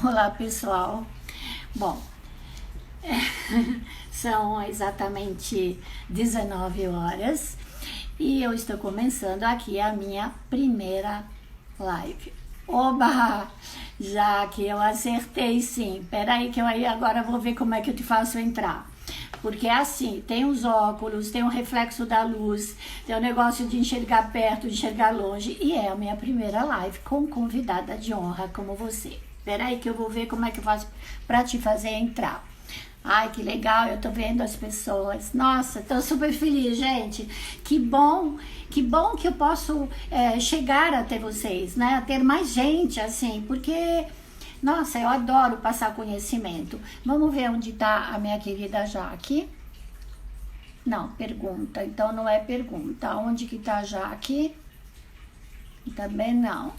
Olá, pessoal. Bom, são exatamente 19 horas e eu estou começando aqui a minha primeira live. Oba! Já que eu acertei, sim. Peraí que eu aí agora vou ver como é que eu te faço entrar. Porque é assim, tem os óculos, tem o reflexo da luz, tem o negócio de enxergar perto, de enxergar longe. E é a minha primeira live com convidada de honra como você. Peraí que eu vou ver como é que eu faço para te fazer entrar. Ai, que legal, eu tô vendo as pessoas. Nossa, tô super feliz, gente. Que bom que eu posso chegar até vocês, né? Ter mais gente, assim, porque, nossa, eu adoro passar conhecimento. Vamos ver onde tá a minha querida Jaque. Não, pergunta, então não é pergunta. Onde que tá a Jaque? Também não.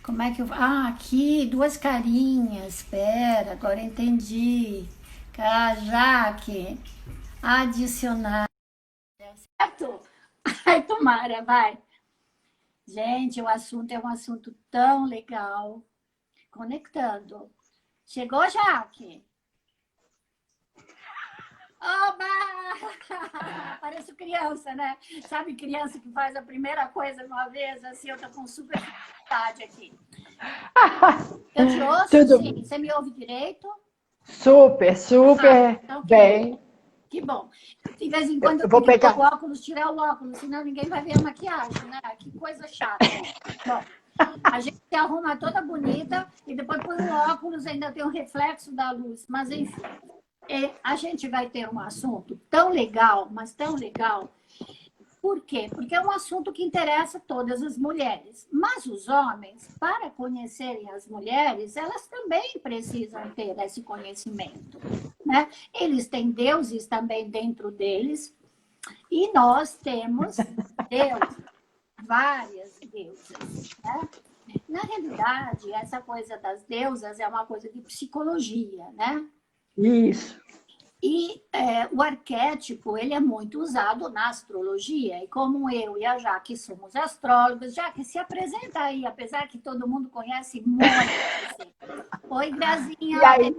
Como é que eu... Ah, aqui, duas carinhas. Espera, agora entendi. Jaque, adicionar, certo? Ai, tomara, vai. Gente, o assunto é um assunto tão legal. Conectando. Chegou, Jaque? Oba! Parece criança, né? Sabe criança que faz a primeira coisa de uma vez? Assim, eu tô com super dificuldade aqui. Eu te ouço, Tudo sim. Você me ouve direito? super, super Então que bom. bem. Que bom. De vez em quando eu Eu vou tenho que pôr o pegar. óculos, tirar o óculos, senão ninguém vai ver a maquiagem, né? Que coisa chata. Bom, a gente se arruma toda bonita e depois põe o óculos, ainda tem o reflexo da luz. Mas, enfim, a gente vai ter um assunto tão legal, mas tão legal. Por quê? Porque é um assunto que interessa todas as mulheres. Mas os homens, para conhecerem as mulheres, elas também precisam ter esse conhecimento, né? Eles têm deuses também dentro deles e nós temos deuses, várias deusas, né? Na realidade, essa coisa das deusas é uma coisa de psicologia, né? Isso. E o arquétipo, ele é muito usado na astrologia. E como eu e a Jaque somos astrólogas, Jaque, se apresenta aí, apesar que todo mundo conhece muito você. Oi, E Grazinha, aí,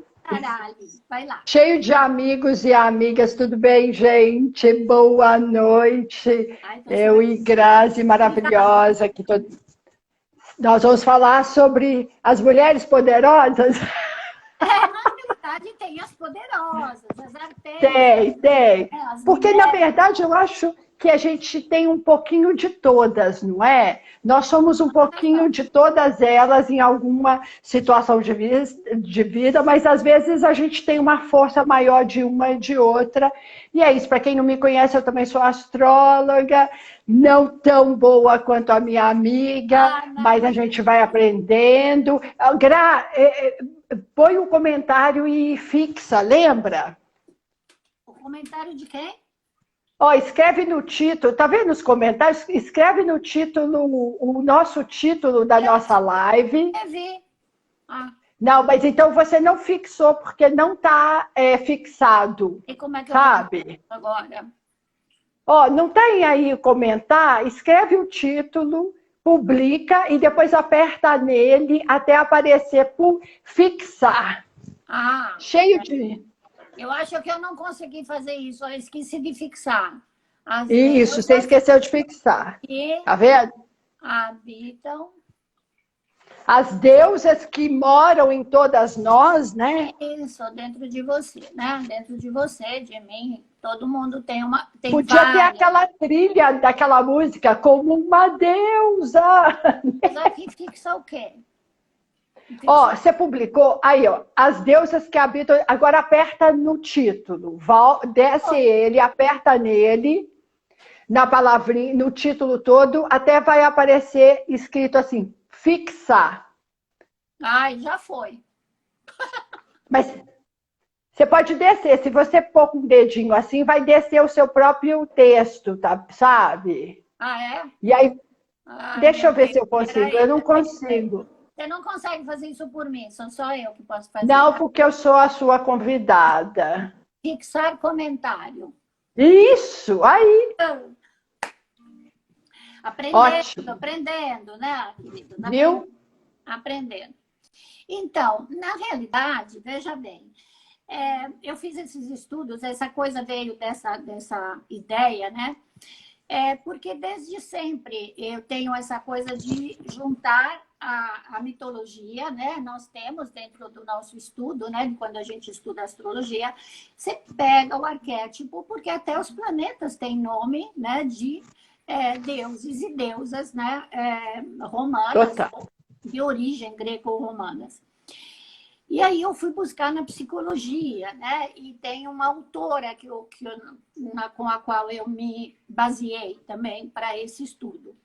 vai lá. cheio de amigos e amigas, tudo bem, gente? Boa noite. Ai, tô Eu super e Grazi, obrigada. maravilhosa. Nós vamos falar sobre as mulheres poderosas. Na realidade, tem as poderosas, as artesas, Tem. né, as Porque, na mulheres. verdade, eu acho que a gente tem um pouquinho de todas, não é? Nós somos um pouquinho de todas elas em alguma situação de vida, mas às vezes a gente tem uma força maior de uma e de outra. E é isso. Para quem não me conhece, eu também sou astróloga, não tão boa quanto a minha amiga, Ah, não, mas a gente vai aprendendo. Põe um comentário e fixa, lembra? o comentário de quem? Ó, escreve no título, tá vendo os comentários? Escreve no título, o nosso título da Eu nossa live. escrevi. Ah, Não, mas então você não fixou, porque não está fixado, e como é que eu vou fazer sabe? agora? Ó, não tem aí comentar? Escreve o título, publica e depois aperta nele até aparecer por fixar. Ah, Cheio de... eu acho que eu não consegui fazer isso, eu esqueci de fixar. As Isso, você deusas esqueceu de fixar. que Tá vendo? habitam As deusas que moram em todas nós, né? isso dentro de você, né? Dentro de você, de mim, todo mundo tem Podia ter várias. aquela trilha daquela música, como uma deusa. Mas aqui fixa o quê? Ó, Fixa... você publicou aí, ó, as deusas que habitam. Agora aperta no título, desce ele, aperta nele, na palavrinha, no título todo, até vai aparecer escrito assim, fixar. Ai, já foi. Mas você pode descer, se você pôr com o dedinho assim, vai descer o seu próprio texto, tá? Sabe? Ah, é? E aí, Ai, deixa meu eu ver se Deus. eu consigo. Peraí, Eu não peraí. consigo. Você não consegue fazer isso por mim, sou só eu que posso fazer. Não, porque eu sou a sua convidada. Fixar comentário. Isso, aí, Aprendendo, ótimo. aprendendo, né, querido? Viu? Aprendendo. Então, na realidade, veja bem, eu fiz esses estudos, essa coisa veio dessa ideia, né? Porque desde sempre eu tenho essa coisa de juntar a mitologia, né? Nós temos dentro do nosso estudo, né? Quando a gente estuda astrologia, você pega o arquétipo, porque até os planetas têm nome, né? De deuses e deusas, né? Romanas, Total. de origem greco-romanas. E aí eu fui buscar na psicologia, né? E tem uma autora com a qual eu me baseei também para esse estudo.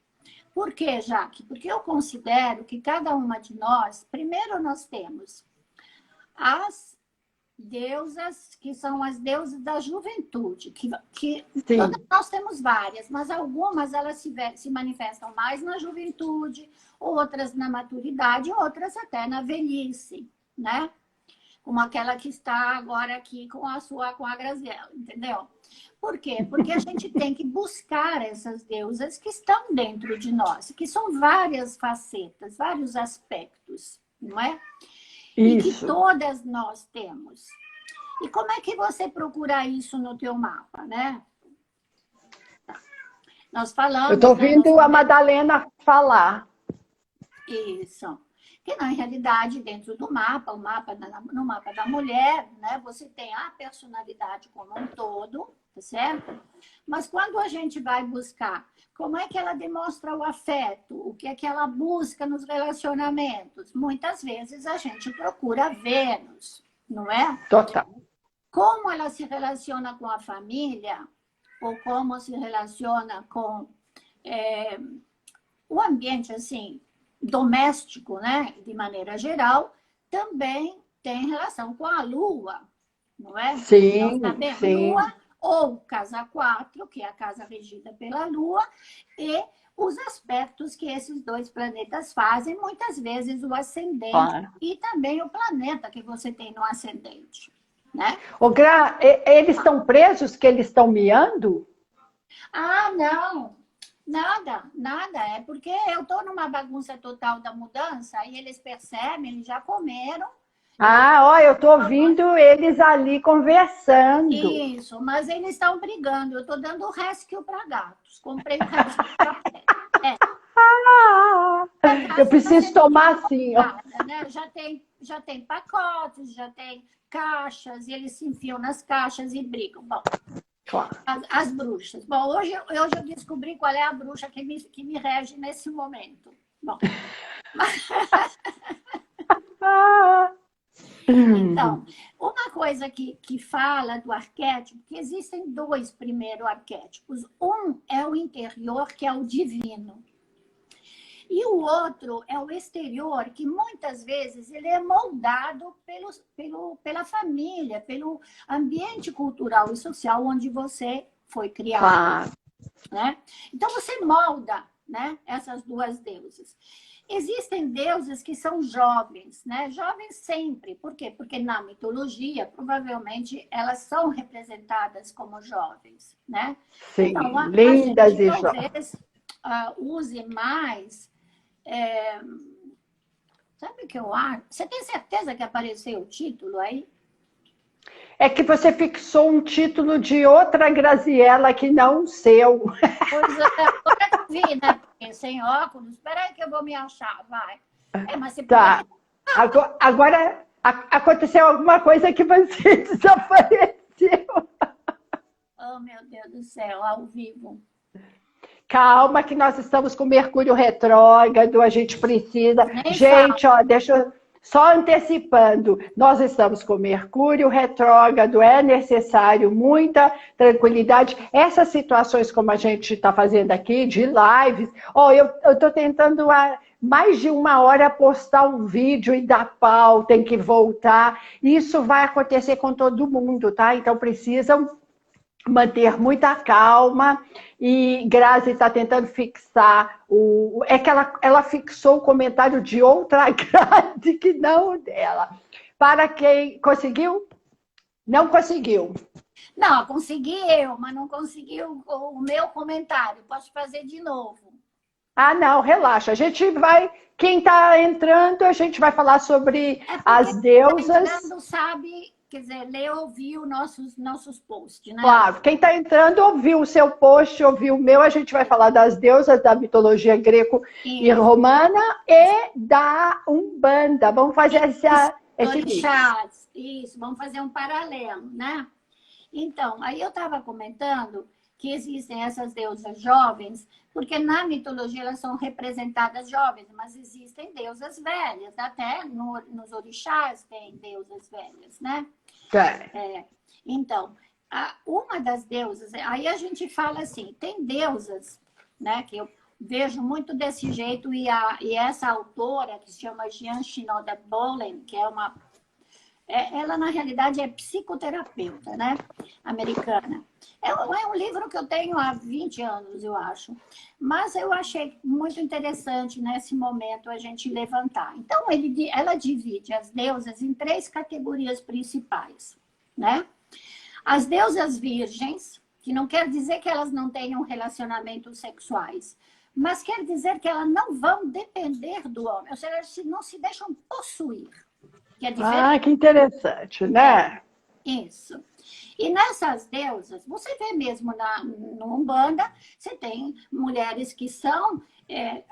Por quê, Jaque? Porque eu considero que cada uma de nós, primeiro nós temos as deusas, que são as deusas da juventude, que todas nós temos várias, mas algumas elas se manifestam mais na juventude, outras na maturidade, outras até na velhice, né? Como aquela que está agora aqui com a Graziella, entendeu? Por quê? Porque a gente tem que buscar essas deusas que estão dentro de nós, que são várias facetas, vários aspectos, não é? E que todas nós temos. E como é que você procura isso no teu mapa, né? Tá. Nós falamos... Eu estou ouvindo a Madalena falar. Isso. Que, na realidade, dentro do mapa, no mapa da mulher, né, você tem a personalidade como um todo, tá certo? Mas quando a gente vai buscar como é que ela demonstra o afeto, o que é que ela busca nos relacionamentos, muitas vezes a gente procura Vênus, não é? Total. Como ela se relaciona com a família, ou como se relaciona com o ambiente, assim, doméstico, né, de maneira geral, também tem relação com a Lua, não é? Sim, sim. Lua ou casa 4, que é a casa regida pela Lua, e os aspectos que esses dois planetas fazem, muitas vezes o ascendente e também o planeta que você tem no ascendente, né? Ô, Gra, eles estão presos que eles estão miando? Ah, não. Nada. É porque eu estou numa bagunça total da mudança e eles percebem, eles já comeram. Eu estou ouvindo eles ali conversando. Isso, mas eles estão brigando. Eu estou dando o rescue para gatos. Comprei o rescue para pet. Eu preciso tomar assim, ó. Né? Já tem pacotes, já tem caixas, e eles se enfiam nas caixas e brigam. Bom, as bruxas. Bom, hoje eu descobri qual é a bruxa que me rege nesse momento. Bom. Então, uma coisa que fala do arquétipo, que existem dois primeiros arquétipos. Um é o interior, que é o divino. E o outro é o exterior, que muitas vezes ele é moldado pela família, pelo ambiente cultural e social onde você foi criado. Né? Então, você molda, né, essas duas deusas. Existem deusas que são jovens, né? Jovens sempre. Por quê? Porque na mitologia, provavelmente, elas são representadas como jovens, né? Sim, então, lindas e jovens. Talvez use mais... Sabe o que eu acho? Você tem certeza que apareceu o título aí? É que você fixou um título de outra Graziella que não o seu. Pois é, agora eu vi, né? Porque sem óculos. Espera aí que eu vou me achar, vai. Mas você tá. Agora aconteceu alguma coisa que você desapareceu. Oh, meu Deus do céu, ao vivo. Calma que nós estamos com Mercúrio retrógrado, a gente precisa... Gente, ó, deixa eu... Só antecipando, nós estamos com Mercúrio retrógrado, é necessário muita tranquilidade. Essas situações como a gente está fazendo aqui, de lives, eu estou tentando há mais de 1 hora postar um vídeo e dar pau, tem que voltar. Isso vai acontecer com todo mundo, tá? Então precisam manter muita calma, e Grazi está tentando fixar é que ela fixou o comentário de outra Grazi que não o dela. Para quem conseguiu? Não conseguiu. Não, consegui eu, mas não conseguiu o meu comentário. Posso fazer de novo. Ah, não, relaxa. A gente vai. Quem está entrando, a gente vai falar sobre É porque as quem está deusas. entrando sabe, quer dizer, lê ou viu nossos posts, né? Claro, quem está entrando ouviu o seu post, ouviu o meu. A gente vai falar das deusas da mitologia greco e Isso, romana e da Umbanda. Vamos fazer isso, esse mix. orixás, isso, vamos fazer um paralelo, né? Então, aí eu estava comentando que existem essas deusas jovens, porque na mitologia elas são representadas jovens, mas existem deusas velhas, até nos orixás tem deusas velhas, né? É. Então, uma das deusas, aí a gente fala assim, tem deusas, né, que eu vejo muito desse jeito, e essa autora, que se chama Jean Shinoda Bolen, que é uma ela, na realidade, é psicoterapeuta, né? Americana. É um livro que eu tenho há 20 anos, eu acho. Mas eu achei muito interessante, nesse momento, a gente levantar. Então, ela divide as deusas em 3 categorias principais, né? As deusas virgens, que não quer dizer que elas não tenham relacionamentos sexuais, mas quer dizer que elas não vão depender do homem, ou seja, elas não se deixam possuir, que é diferente. Ah, que interessante, É, né? isso. E nessas deusas, você vê mesmo no Umbanda, você tem mulheres que são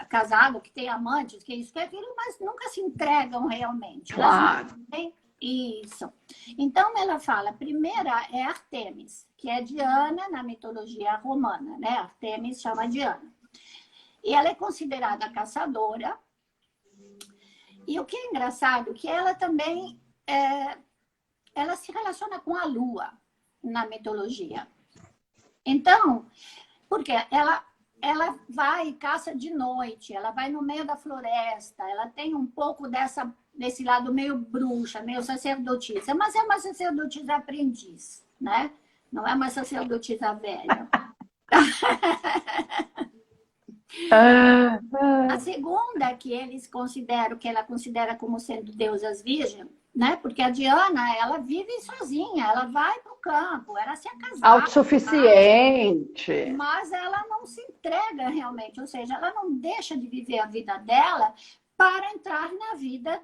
casadas, que têm amantes, que isso, que aquilo, mas nunca se entregam realmente. Elas não Claro. têm isso. Então, ela fala, a primeira é Artemis, que é Diana na mitologia romana, né? Artemis chama Diana. E ela é considerada caçadora. E o que é engraçado, que ela também ela se relaciona com a lua na mitologia. Então, porque ela vai e caça de noite, ela vai no meio da floresta, ela tem um pouco desse lado meio bruxa, meio sacerdotisa, mas é uma sacerdotisa aprendiz, né? Não é uma sacerdotisa velha. Ah, A segunda que eles consideram, que ela considera como sendo deusas virgens, né? Porque a Diana, ela vive sozinha, ela vai para o campo, ela se é casada, autossuficiente. mas ela não se entrega realmente, ou seja, ela não deixa de viver a vida dela para entrar na vida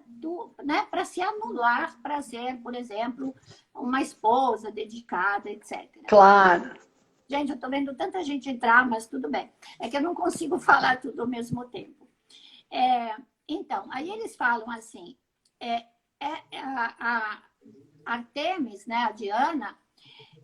né? Para se anular, para ser, por exemplo, uma esposa dedicada, etc. Claro. Gente, eu estou vendo tanta gente entrar, mas tudo bem. É que eu não consigo falar tudo ao mesmo tempo. Então, aí eles falam assim, a Artemis, né, a Diana,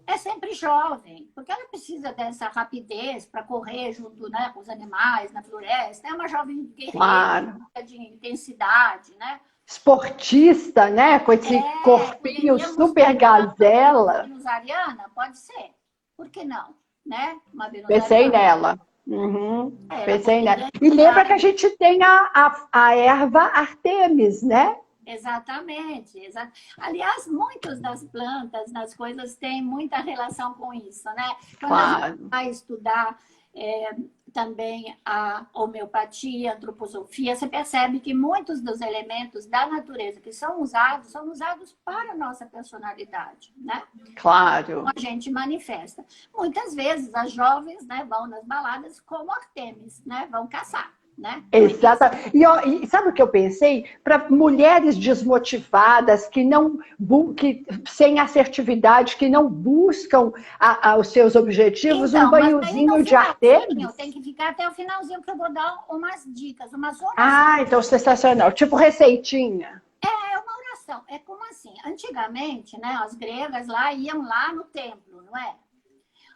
é sempre jovem, porque ela precisa dessa rapidez para correr junto, né, com os animais na floresta. É uma jovem guerreira, Claro. de intensidade, né? Esportista, né? Com esse corpinho super gazela. Venusariana, pode ser. Por que não? Né? Uma Pensei venusariana. nela. Uhum. Ela Pensei nela. poderia E lembra entrar. que a gente tem a erva Artemis, né? Exatamente. Aliás, muitas das plantas, das coisas, têm muita relação com isso, né? Quando a gente Claro. vai estudar também a homeopatia, a antroposofia, você percebe que muitos dos elementos da natureza que são usados para a nossa personalidade, né? Claro. A gente manifesta. Muitas vezes as jovens, né, vão nas baladas como Artemis, né? Vão caçar. Né? Exatamente. E sabe o que eu pensei? Para mulheres desmotivadas, que sem assertividade, que não buscam os seus objetivos, Então, um banhozinho de Artemis. tem que ficar até o finalzinho, que eu vou dar umas dicas, umas orações. Ah, então sensacional. Tipo receitinha. É uma oração. É como assim? Antigamente, né, as gregas lá iam lá no templo, não é?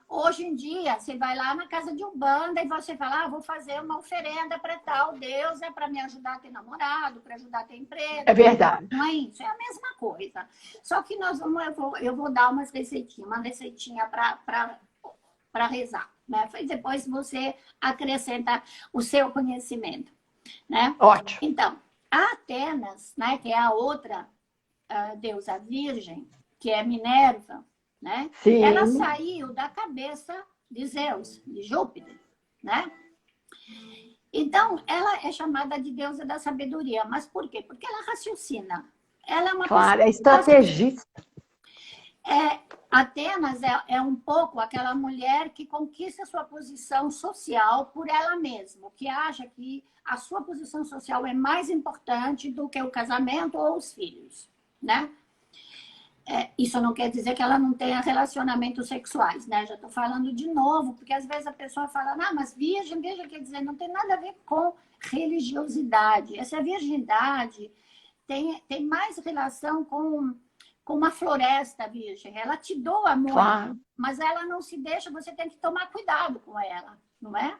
Hoje em dia, você vai lá na casa de Umbanda e você fala, vou fazer uma oferenda para tal deus, para me ajudar a ter namorado, para ajudar a ter emprego. É verdade. Não é isso? É a mesma coisa. Só que eu vou dar uma receitinha para rezar. Né? Depois você acrescenta o seu conhecimento. Né? Ótimo. Então, a Atenas, né, que é a outra deusa virgem, que é Minerva, né? Sim. Ela saiu da cabeça de Zeus, de Júpiter, né? Então, ela é chamada de deusa da sabedoria. Mas por quê? Porque ela raciocina. Ela é uma Claro, é pessoa estrategista. Atenas é um pouco aquela mulher que conquista sua posição social por ela mesma, que acha que a sua posição social é mais importante do que o casamento ou os filhos, né? Isso não quer dizer que ela não tenha relacionamentos sexuais, né? Já estou falando de novo, porque às vezes a pessoa fala, ah, mas virgem quer dizer, não tem nada a ver com religiosidade. Essa virgindade tem mais relação com uma floresta virgem. Ela te doa amor, claro, mas ela não se deixa, você tem que tomar cuidado com ela, não é?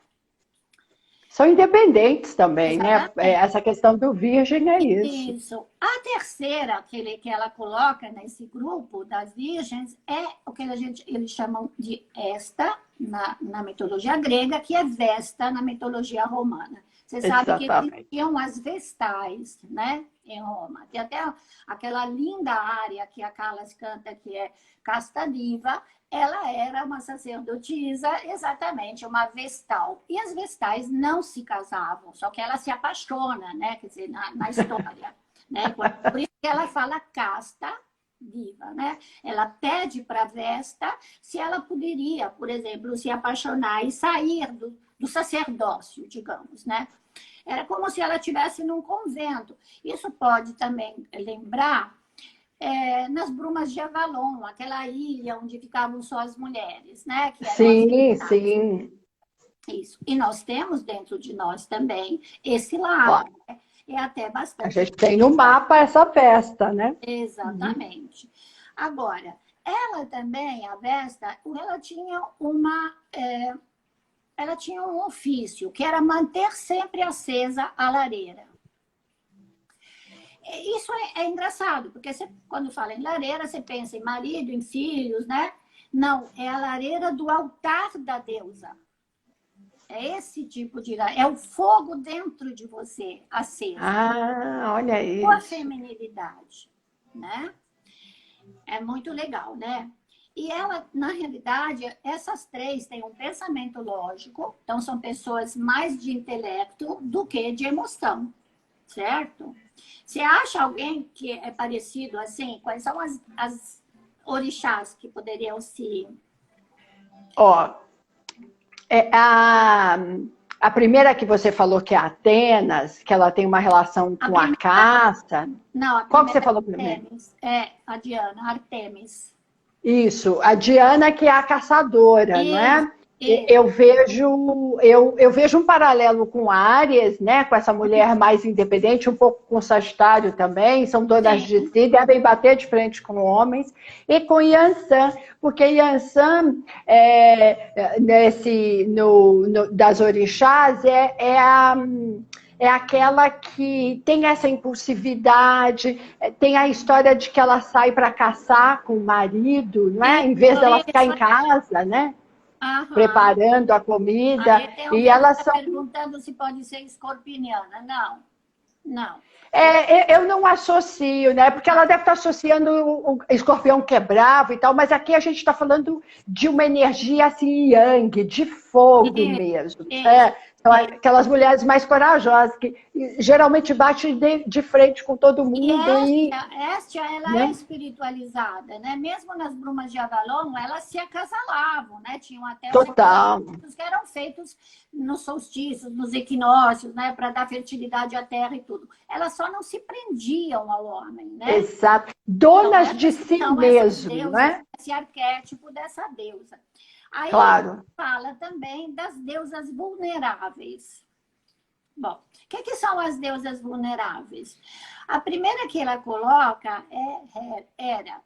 São independentes também, exatamente, né? Essa questão do virgem é isso. Isso. A terceira que ela coloca nesse grupo das virgens é o que eles chamam de Esta na mitologia grega, que é Vesta na mitologia romana. Você sabe que existiam as Vestais, né? Em Roma. Tem até aquela linda área que a Callas canta, que é Casta Diva. Ela era uma sacerdotisa, exatamente, uma vestal. E as vestais não se casavam, só que ela se apaixona, né? Quer dizer, na história. Né? Por isso que ela fala casta diva, né? Ela pede para Vesta se ela poderia, por exemplo, se apaixonar e sair do sacerdócio, digamos, né? Era como se ela estivesse num convento. Isso pode também lembrar nas Brumas de Avalon, aquela ilha onde ficavam só as mulheres, né? Que sim, sim. Isso. E nós temos dentro de nós também esse lado. Né? É até bastante. A gente tem no mapa essa festa, né? Exatamente. Uhum. Agora, ela também, a Vesta, ela tinha um ofício, que era manter sempre acesa a lareira. Isso é engraçado, porque você, quando fala em lareira, você pensa em marido, em filhos, né? Não, é a lareira do altar da deusa. É esse tipo de lareira. É o fogo dentro de você, acesa. Ah, olha isso. Com a feminilidade, né? É muito legal, né? E ela, na realidade, essas três têm um pensamento lógico, então são pessoas mais de intelecto do que de emoção, certo? Você acha alguém que é parecido assim? Quais são as orixás que poderiam se... Ó, a primeira que você falou, que é Atenas, que ela tem uma relação com a caça. Não, a qual que você falou primeiro? A Diana, Artemis. Isso, a Diana, que é a caçadora, não é? Eu vejo um paralelo com Áries, né? Com essa mulher mais independente, um pouco com Sagitário também, são donas de si, devem bater de frente com homens, e com Yansan, porque Yansan, das orixás, é aquela que tem essa impulsividade, tem a história de que ela sai para caçar com o marido, não é? Em vez dela ficar em casa, né? Aham. Preparando a comida. Aí tem alguém e elas são... perguntando se pode ser escorpiniana. Não, não. Eu não associo, né? Porque ela deve estar associando o escorpião que é bravo e tal, mas aqui a gente está falando de uma energia assim, yang, de fogo mesmo. São aquelas mulheres mais corajosas, que geralmente batem de frente com todo mundo. Esta ela é espiritualizada, né? Mesmo nas Brumas de Avalon, elas se acasalavam, né? Tinham até os que eram feitos nos solstícios, nos equinócios, né? Para dar fertilidade à terra e tudo. Elas só não se prendiam ao homem, né? Exato. Donas de si mesmo, né? Esse arquétipo dessa deusa. Aí fala também das deusas vulneráveis. Bom, o que são as deusas vulneráveis? A primeira que ela coloca é Hera,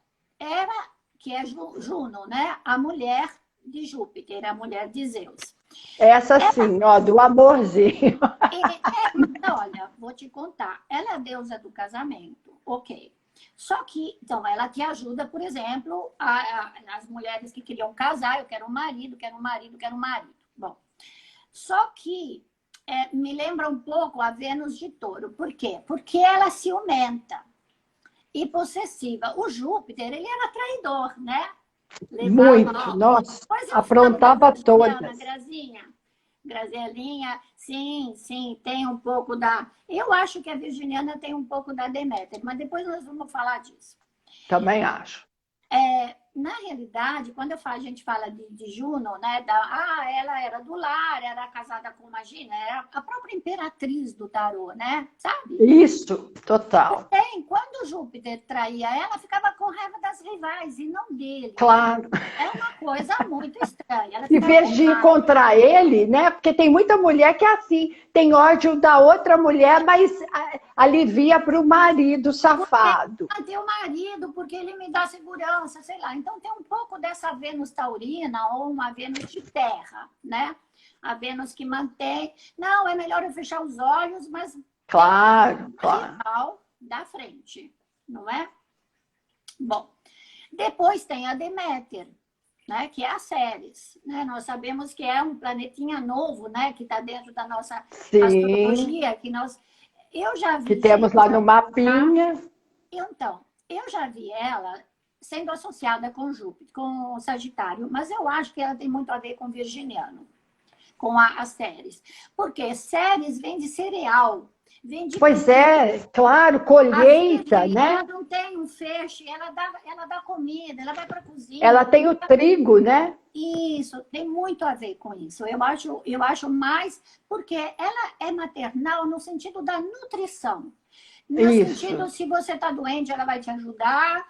que é Juno, né? A mulher de Júpiter, a mulher de Zeus. Essa sim, ó, do amorzinho. Olha, vou te contar. Ela é a deusa do casamento, ok. Só que, então, ela te ajuda, por exemplo, as mulheres que queriam casar, eu quero um marido, quero um marido, quero um marido. Bom, só que me lembra um pouco a Vênus de Touro. Por quê? Porque ela é ciumenta e possessiva. O Júpiter, ele era traidor, né? Muito, nossa, aprontava todas. Grazelinha, sim, tem um pouco da... Eu acho que a virginiana tem um pouco da Deméter, mas depois nós vamos falar disso. Também acho. na realidade, quando a gente fala de Juno, né, ela era do lar, era casada com, imagina, era a própria imperatriz do tarô, né, sabe? Isso, total. Porém, quando Júpiter traía ela, ficava com raiva das rivais e não dele. Claro. É uma coisa muito estranha. Ela Em ficava vez com de ir raiva. contra ele, né? Porque tem muita mulher que é assim, tem ódio da outra mulher, mas alivia para o marido safado. Manter o marido, porque ele me dá segurança, sei lá. Então tem um pouco dessa Vênus taurina ou uma Vênus de terra, né? A Vênus que mantém. Não, é melhor eu fechar os olhos, mas Claro, claro. rival da frente, não é? Bom, depois tem a Deméter, né? Que é a Ceres, né? Nós sabemos que é um planetinha novo, né? Que está dentro da nossa Sim, astrologia, eu já vi que temos lá no mapinha. Então, eu já vi ela sendo associada com Júpiter, com Sagitário, mas eu acho que ela tem muito a ver com Virginiano, com a Ceres. Porque Ceres vem de cereal, vem de Pois comida. é, claro, A colheita, Virgem, né? ela não tem um feixe, ela dá comida, ela vai para a cozinha. Ela tem o trigo, né? Isso, tem muito a ver com isso. Eu acho mais, porque ela é maternal no sentido da nutrição. No Isso. sentido, se você está doente, ela vai te ajudar,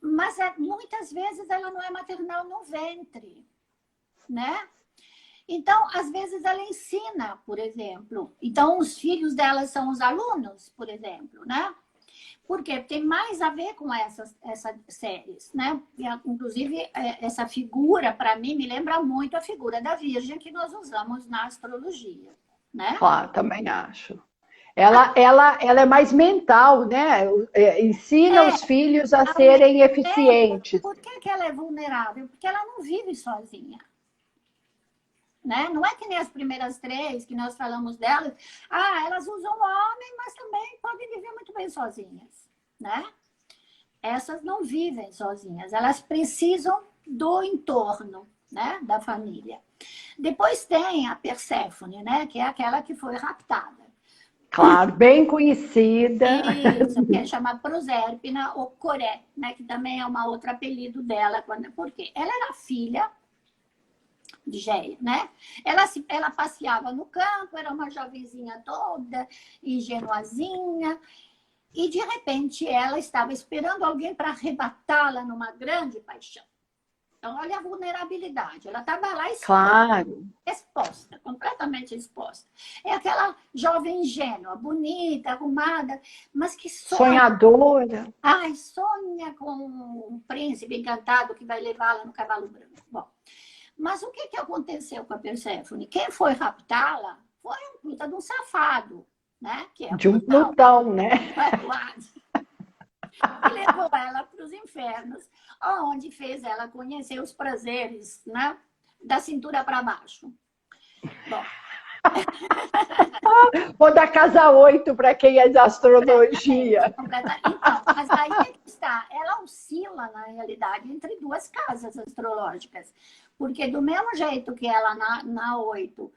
mas muitas vezes ela não é maternal no ventre, né? Então, às vezes ela ensina, por exemplo. Então, os filhos dela são os alunos, por exemplo, né? Por quê? Tem mais a ver com essas séries, né? Inclusive, essa figura, para mim, me lembra muito a figura da Virgem que nós usamos na astrologia, né? Claro, também acho. Ela é mais mental, né? Ensina os filhos a serem eficientes. Por que ela é vulnerável? Porque ela não vive sozinha. Né? Não é que nem as primeiras três que nós falamos delas. Elas usam homem, mas também podem viver muito bem sozinhas. Né? Essas não vivem sozinhas. Elas precisam do entorno, né? Da família. Depois tem a Perséfone, né? Que é aquela que foi raptada. Claro, bem conhecida. Isso, que é chamada Prosérpina ou Coré, né? Que também é um outro apelido dela. Por quê? Ela era filha de Géia, né? Ela passeava no campo, era uma jovenzinha toda, ingenuazinha, e de repente ela estava esperando alguém para arrebatá-la numa grande paixão. Então, olha a vulnerabilidade. Ela estava lá exposta, completamente exposta. É aquela jovem ingênua, bonita, arrumada, mas que sonhadora. Sonha com um príncipe encantado que vai levá-la no cavalo branco. Bom, mas o que aconteceu com a Perséfone? Quem foi raptá-la foi um puta de um safado, né? Que é de um Plutão, né? E levou ela para os infernos, onde fez ela conhecer os prazeres, né? Da cintura para baixo. Bom. Ou da casa 8, para quem é de astrologia. Então, mas aí é que está. Ela oscila, na realidade, entre duas casas astrológicas. Porque do mesmo jeito que ela, na 8,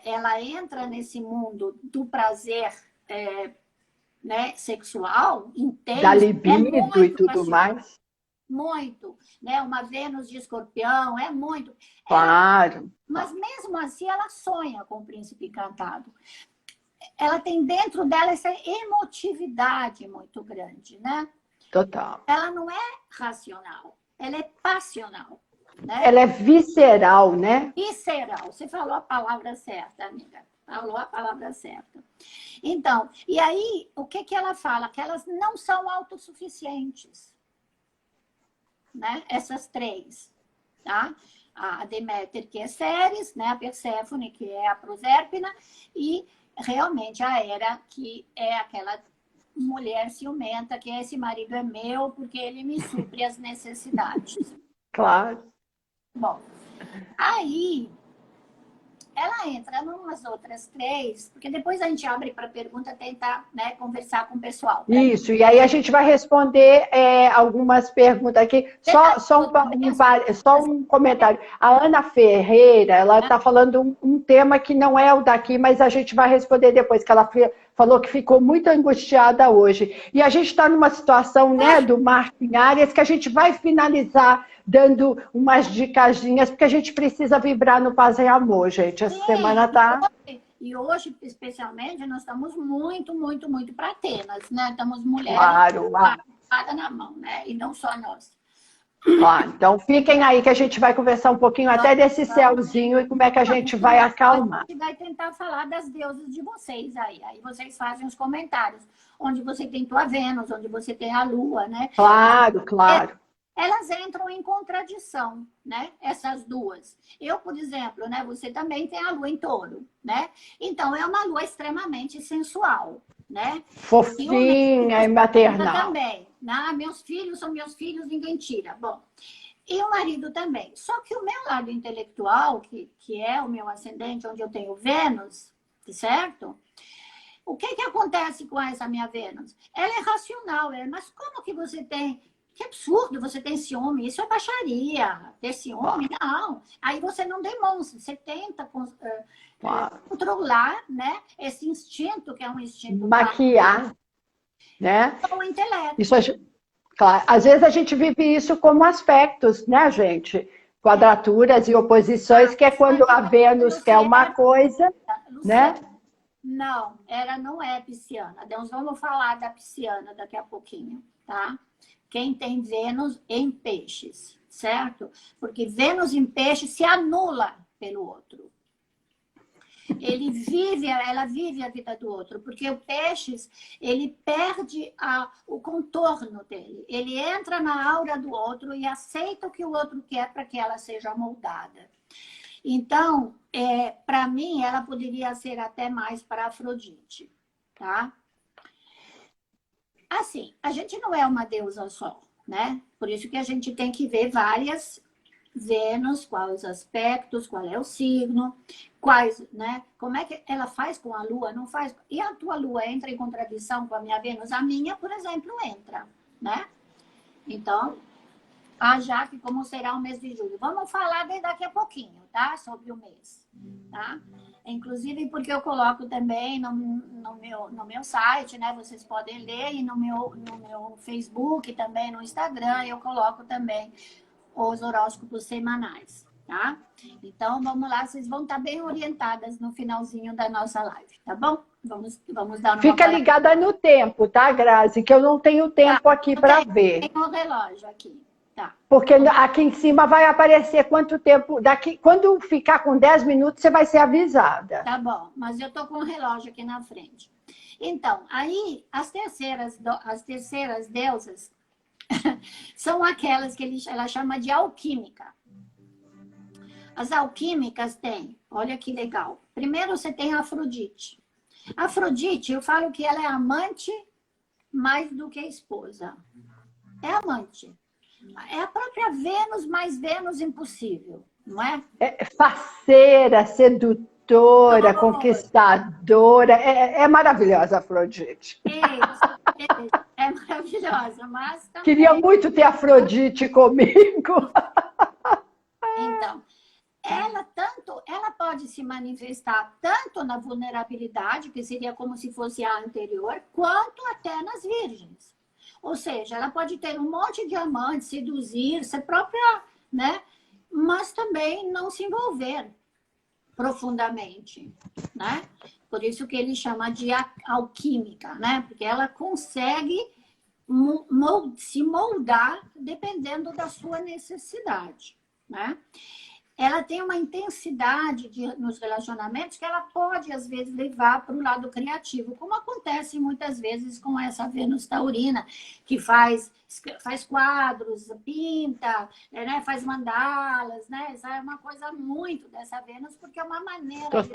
ela entra nesse mundo do prazer né, sexual, intenso. Da libido e tudo mais. Muito. Né? Uma Vênus de Escorpião, é muito. Claro. Mas mesmo assim, ela sonha com o príncipe encantado. Ela tem dentro dela essa emotividade muito grande, né? Total. Ela não é racional, ela é passional. Né? Ela é visceral, né? Visceral. Você falou a palavra certa, amiga. Falou a palavra certa. Então, e aí, o que ela fala? Que elas não são autossuficientes. Né? Essas três. Tá? A Deméter, que é Ceres, né? A Perséfone, que é a Prosérpina, e realmente a Hera, que é aquela mulher ciumenta, que esse marido é meu porque ele me supre as necessidades. Claro. Bom, aí ela entra numas outras 3, porque depois a gente abre para pergunta, tentar, né, conversar com o pessoal. Isso, e aí a gente vai responder algumas perguntas aqui. Só um comentário. A Ana Ferreira, ela está falando um tema que não é o daqui, mas a gente vai responder depois, que ela falou que ficou muito angustiada hoje. E a gente está numa situação, né, do Martin Arias, que a gente vai finalizar dando umas dicasinhas, porque a gente precisa vibrar no paz e amor, gente. Essa semana tá... E hoje, especialmente, nós estamos muito, muito, muito para Atenas, né? Estamos mulheres Claro, na mão, né? E não só nós. Então fiquem aí que a gente vai conversar um pouquinho até desse céuzinho e como é que a gente vai acalmar. A gente vai tentar falar das deusas de vocês aí. Aí vocês fazem os comentários. Onde você tem tua Vênus, onde você tem a Lua, né? Claro, claro. Elas entram em contradição, né? Essas duas. Eu, por exemplo, né? Você também tem a Lua em Touro, né? Então, é uma Lua extremamente sensual, né? Fofinha e maternal. Também, né? Meus filhos são meus filhos, ninguém tira. Bom, e o marido também. Só que o meu lado intelectual, que é o meu ascendente, onde eu tenho Vênus, certo? O que acontece com essa minha Vênus? Ela é racional, mas como que você tem... Que absurdo, você tem ciúme, isso é baixaria. Ter ciúme, não. Aí você não demonstra, você tenta controlar, né, esse instinto, que é um instinto... Maquiar, né? O intelecto. Isso, claro, às vezes a gente vive isso como aspectos, né, gente? Quadraturas e oposições, que é quando a Vênus quer uma coisa, né? Não, ela não é pisciana. Nós vamos falar da pisciana daqui a pouquinho, tá? Quem tem Vênus em peixes, certo? Porque Vênus em peixes se anula pelo outro. Ela vive a vida do outro, porque o peixes, ele perde o contorno dele. Ele entra na aura do outro e aceita o que o outro quer para que ela seja moldada. Então, para mim, ela poderia ser até mais para Afrodite, tá? Assim, a gente não é uma deusa só, né? Por isso que a gente tem que ver várias Vênus, quais os aspectos, qual é o signo, quais, né? Como é que ela faz com a Lua, não faz? E a tua Lua entra em contradição com a minha Vênus? A minha, por exemplo, entra, né? Então, a Jaque, como será o mês de julho? Vamos falar daqui a pouquinho, tá? Sobre o mês, tá? Inclusive porque eu coloco também no meu site, né? Vocês podem ler, e no meu Facebook, também no Instagram, eu coloco também os horóscopos semanais, tá? Então, vamos lá, vocês vão estar bem orientadas no finalzinho da nossa live, tá bom? Vamos dar uma... Fica ligada no tempo, tá, Grazi? Que eu não tenho tempo aqui para ver. Tem um relógio aqui. Tá. Porque aqui em cima vai aparecer quanto tempo... Quando ficar com 10 minutos, você vai ser avisada. Tá bom, mas eu tô com um relógio aqui na frente. Então, aí, as terceiras deusas são aquelas que ela chama de alquímica. As alquímicas têm, olha que legal. Primeiro você tem a Afrodite. Afrodite, eu falo que ela é amante mais do que esposa. É amante. É a própria Vênus, mais Vênus impossível, não é? É faceira, sedutora, conquistadora. É maravilhosa, Afrodite. É maravilhosa, mas também... Queria muito ter Afrodite comigo. Então, ela pode se manifestar tanto na vulnerabilidade, que seria como se fosse a anterior, quanto até nas virgens. Ou seja, ela pode ter um monte de amantes, seduzir, ser própria, né? Mas também não se envolver profundamente, né? Por isso que ele chama de alquímica, né? Porque ela consegue se moldar dependendo da sua necessidade, né? Ela tem uma intensidade nos relacionamentos que ela pode, às vezes, levar para o lado criativo, como acontece muitas vezes com essa Vênus taurina, que faz quadros, pinta, né, faz mandalas, né? Essa é uma coisa muito dessa Vênus, porque é uma maneira de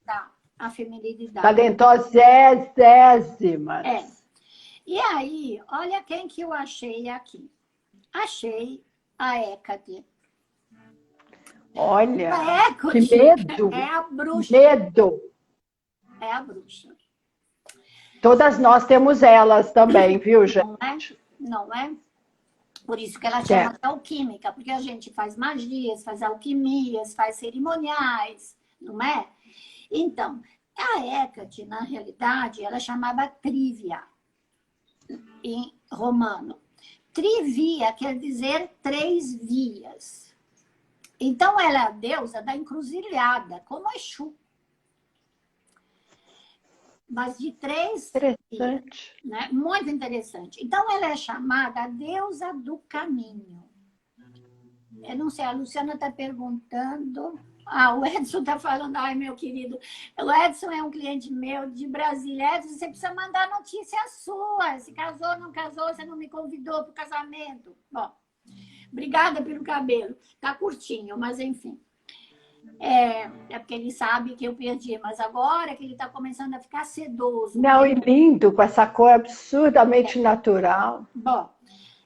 dar a feminilidade. Talentosésima. E aí, olha quem que eu achei aqui. Achei a Hécate. Olha, A que Hecate medo, é a bruxa. medo. É a bruxa. Todas nós temos elas também, viu, gente? Não é? Não é? Por isso que ela É. chama de alquímica, porque a gente faz magias, faz alquimias, faz cerimoniais, não é? Então, a Hecate, na realidade, ela chamava Trívia, em romano. Trivia quer dizer 3 vias. Então, ela é a deusa da encruzilhada, como Exu. Mas de 3 vias, Interessante. né? Muito interessante. Então, ela é chamada a deusa do caminho. Eu não sei, a Luciana está perguntando. Ah, o Edson está falando, ai, meu querido. O Edson é um cliente meu de Brasília. Edson, você precisa mandar notícia sua. Se casou, não casou, você não me convidou para o casamento. Bom, obrigada pelo cabelo. Tá curtinho, mas enfim. É porque ele sabe que eu perdi, mas agora que ele está começando a ficar sedoso. Não, e lindo, com essa cor absurdamente natural. Bom,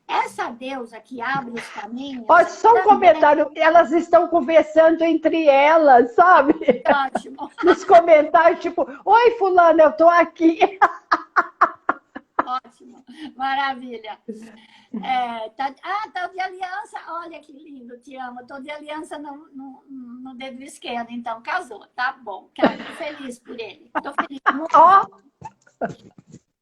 essa deusa que abre os caminhos. Olha, só um comentário. Elas estão conversando entre elas, sabe? Ótimo. Nos comentários, tipo, oi, fulana, eu tô aqui. Ótimo, maravilha. Tá de aliança, olha que lindo, te amo. Tô de aliança no dedo esquerdo, então casou, tá bom. Tô feliz por ele. Tô feliz. Muito.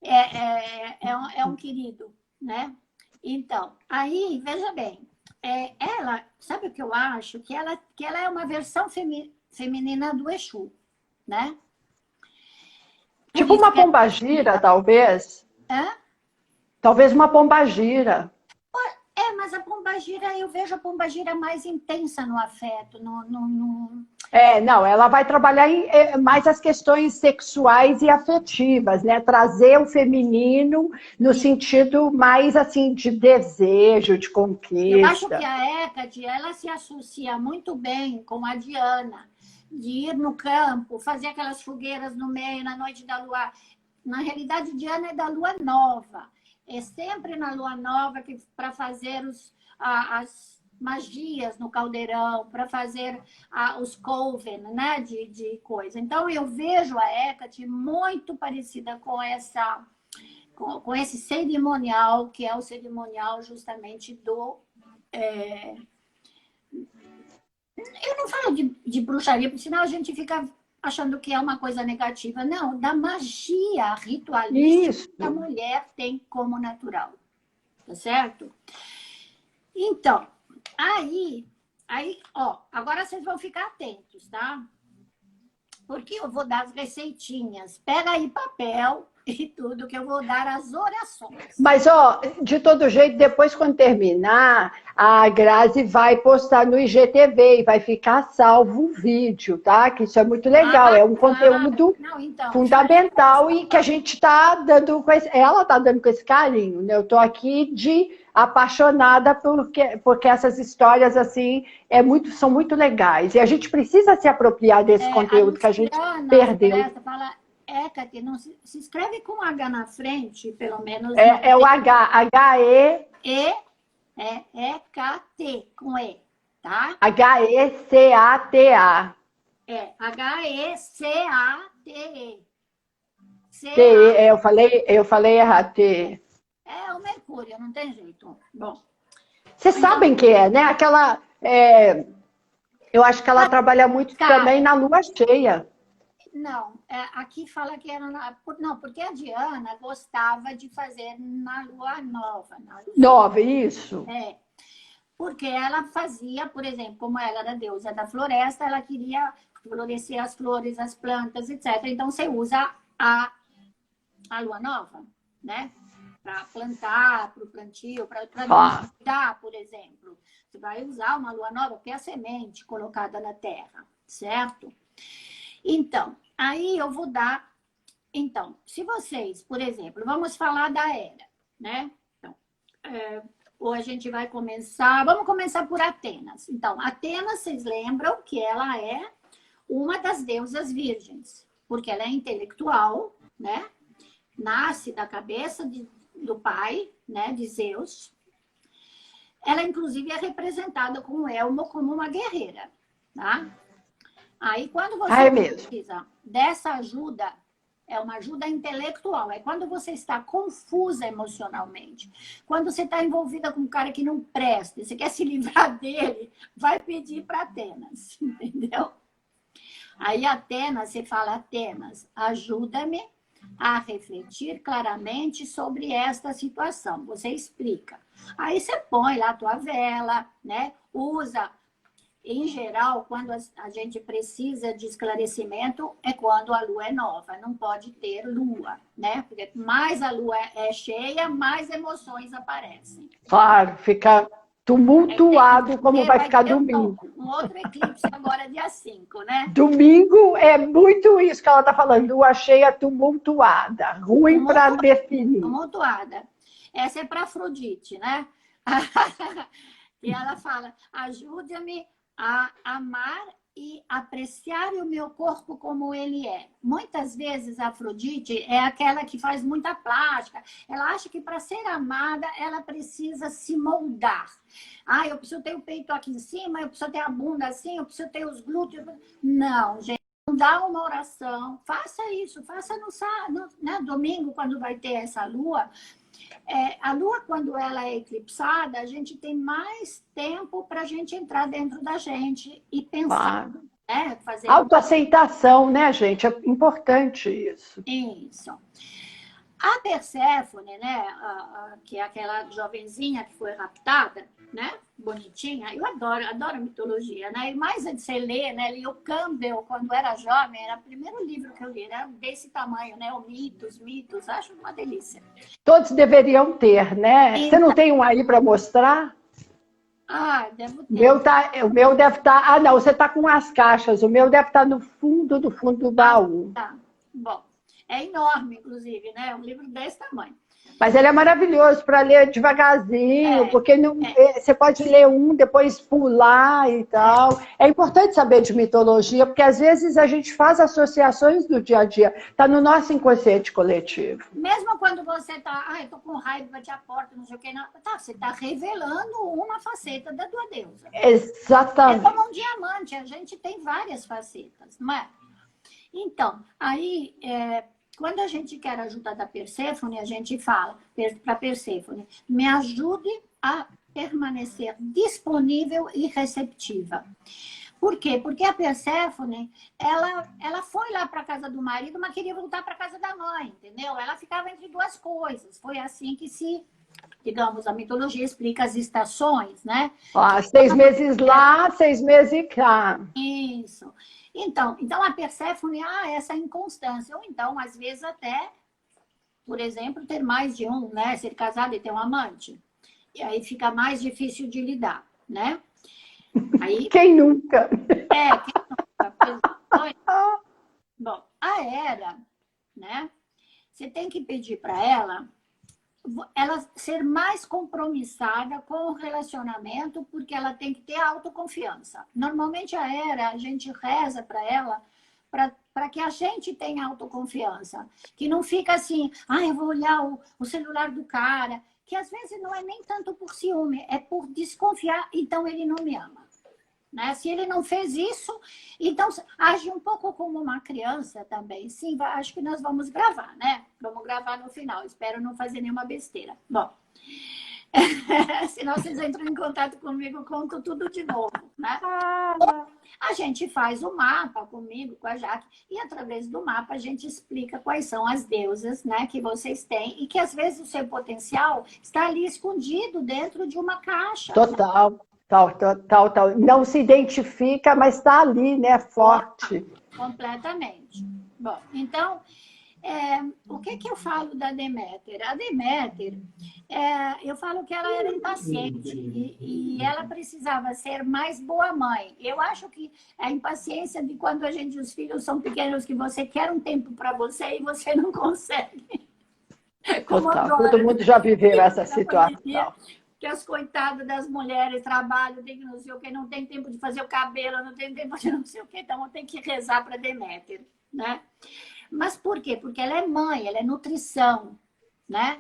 É um querido, né? Então, aí, veja bem, ela, sabe o que eu acho? Que ela é uma versão feminina do Exu, né? Tipo uma pombagira, talvez. Hã? Talvez uma pombagira. Mas a pombagira, eu vejo a pombagira mais intensa no afeto, Não, ela vai trabalhar mais as questões sexuais e afetivas, né? Trazer o feminino no sentido mais, assim, de desejo, de conquista. Eu acho que a Hecate, ela se associa muito bem com a Diana, de ir no campo, fazer aquelas fogueiras no meio, na noite da lua. Na realidade, Diana é da lua nova. É sempre na lua nova para fazer as magias no caldeirão, para fazer os coven, né, de coisa. Então, eu vejo a Hecate muito parecida com esse cerimonial, que é o cerimonial justamente do... Eu não falo de bruxaria, porque senão a gente fica achando que é uma coisa negativa. Não, da magia ritualística que a mulher tem como natural. Tá certo? Então, aí, ó, agora vocês vão ficar atentos, tá? Porque eu vou dar as receitinhas. Pega aí papel e tudo, que eu vou dar as orações. Mas, ó, de todo jeito, depois quando terminar, a Grazi vai postar no IGTV e vai ficar salvo o vídeo, tá? Que isso é muito legal, é um conteúdo fundamental e que a gente está dando com ela está dando com esse carinho, né? Eu estou aqui apaixonada porque essas histórias, assim, são muito legais. E a gente precisa se apropriar desse conteúdo que a gente perdeu. Hecate, não se escreve com H na frente, pelo menos. É o H-E... Hecate, com E, tá? H-E-C-A-T-A. H-E-C-A-T-E. Eu falei errado. T. É o Mercúrio, não tem jeito. Bom. Vocês sabem que é, né? Aquela... eu acho que ela trabalha muito também na lua cheia. Não, aqui fala que era... Não, porque a Diana gostava de fazer na lua nova. Nova, isso. Porque ela fazia, por exemplo, como ela era deusa da floresta, ela queria florescer as flores, as plantas, etc. Então, você usa a lua nova, né? Para plantar, para o plantio, para cuidar, por exemplo. Você vai usar uma lua nova, porque é a semente colocada na terra, certo? Então, aí eu vou dar... Então, se vocês, por exemplo, vamos falar da Hera, né? Então, ou a gente vai começar... Vamos começar por Atenas. Então, Atenas, vocês lembram que ela é uma das deusas virgens, porque ela é intelectual, né? Nasce da cabeça do pai, né? De Zeus. Ela, inclusive, é representada com o elmo como uma guerreira, tá? Aí, quando Ah, é você mesmo. precisa dessa ajuda, é uma ajuda intelectual. É quando você está confusa emocionalmente. Quando você está envolvida com um cara que não presta, você quer se livrar dele, vai pedir para Atenas, entendeu? Aí, Atenas, você fala, Atenas, ajuda-me a refletir claramente sobre esta situação. Você explica. Aí você põe lá a tua vela, né? Usa. Em geral, quando a gente precisa de esclarecimento, é quando a lua é nova, não pode ter lua, né? Porque mais a lua é cheia, mais emoções aparecem. Claro, fica tumultuado como vai Vai ficar ter domingo. um outro eclipse agora, dia 5, né? Domingo é muito isso que ela está falando, lua cheia tumultuada, ruim para definir. Tumultuada. Essa é para Afrodite, né? E ela fala, ajude-me a amar e apreciar o meu corpo como ele é. Muitas vezes a Afrodite é aquela que faz muita plástica. Ela acha que para ser amada, ela precisa se moldar. Ah, eu preciso ter o peito aqui em cima, eu preciso ter a bunda assim, eu preciso ter os glúteos. Não, gente. Dá uma oração, faça isso, faça no né, domingo, quando vai ter essa lua. A lua, quando ela é eclipsada, a gente tem mais tempo para a gente entrar dentro da gente e pensar, Claro. né? Fazer Autoaceitação, né, gente? É importante isso. isso. A Perséfone, né, que é aquela jovenzinha que foi raptada, né, bonitinha, eu adoro mitologia, né, e mais de você ler, né, li o Campbell, quando era jovem, era o primeiro livro que eu li, era desse tamanho, né, o Mitos, acho uma delícia. Todos deveriam ter, né? Você não tem um aí para mostrar? Devo ter. O meu deve estar. Ah, não, você está com as caixas. O meu deve estar no fundo do baú. Tá. Bom, é enorme, inclusive, né? É um livro desse tamanho. Mas ele é maravilhoso para ler devagarzinho, porque você pode ler um, depois pular e tal. É importante saber de mitologia, porque às vezes a gente faz associações do dia a dia. Está no nosso inconsciente coletivo. Mesmo quando você está, eu tô com raiva, bati a porta, não sei o que, não. Tá, você está revelando uma faceta da tua deusa. Exatamente. É como um diamante, a gente tem várias facetas, não é? Então, aí, quando a gente quer ajuda da Perséfone, a gente fala para Perséfone, me ajude a permanecer disponível e receptiva. Por quê? Porque a Perséfone, ela foi lá para a casa do marido, mas queria voltar para a casa da mãe, entendeu? Ela ficava entre duas coisas. Foi assim que digamos, a mitologia explica as estações, né? 6 meses lá, 6 meses cá. Isso. Então a Perséfone, essa inconstância. Ou então, às vezes, até, por exemplo, ter mais de um, né? Ser casado e ter um amante. E aí fica mais difícil de lidar, né? Aí, quem nunca? quem nunca? Bom, a Hera, né? Você tem que pedir para ela ser mais compromissada com o relacionamento, porque ela tem que ter autoconfiança. Normalmente a Hera, a gente reza para ela para que a gente tenha autoconfiança. Que não fica assim, eu vou olhar o celular do cara, que às vezes não é nem tanto por ciúme, é por desconfiar, então ele não me ama. Né? Se ele não fez isso, então age um pouco como uma criança também. Sim, acho que nós vamos gravar, né? Vamos gravar no final. Espero não fazer nenhuma besteira. Bom, senão vocês entram em contato comigo, conto tudo de novo, né? A gente faz o mapa comigo, com a Jaque, e através do mapa a gente explica quais são as deusas, né, que vocês têm, e que às vezes o seu potencial está ali escondido dentro de uma caixa. Total. Né? Tal. Não se identifica, mas está ali, né? Forte. Completamente. Bom, então, o que eu falo da Deméter? A Deméter, eu falo que ela era impaciente e ela precisava ser mais boa mãe. Eu acho que a impaciência de quando os filhos são pequenos, que você quer um tempo para você e você não consegue. Como agora, todo mundo já viveu essa situação. Que as coitadas das mulheres trabalham, tem que não sei o que, não tem tempo de fazer o cabelo, não tem tempo de não sei o que, então tem que rezar para Deméter, né? Mas por quê? Porque ela é mãe, ela é nutrição, né?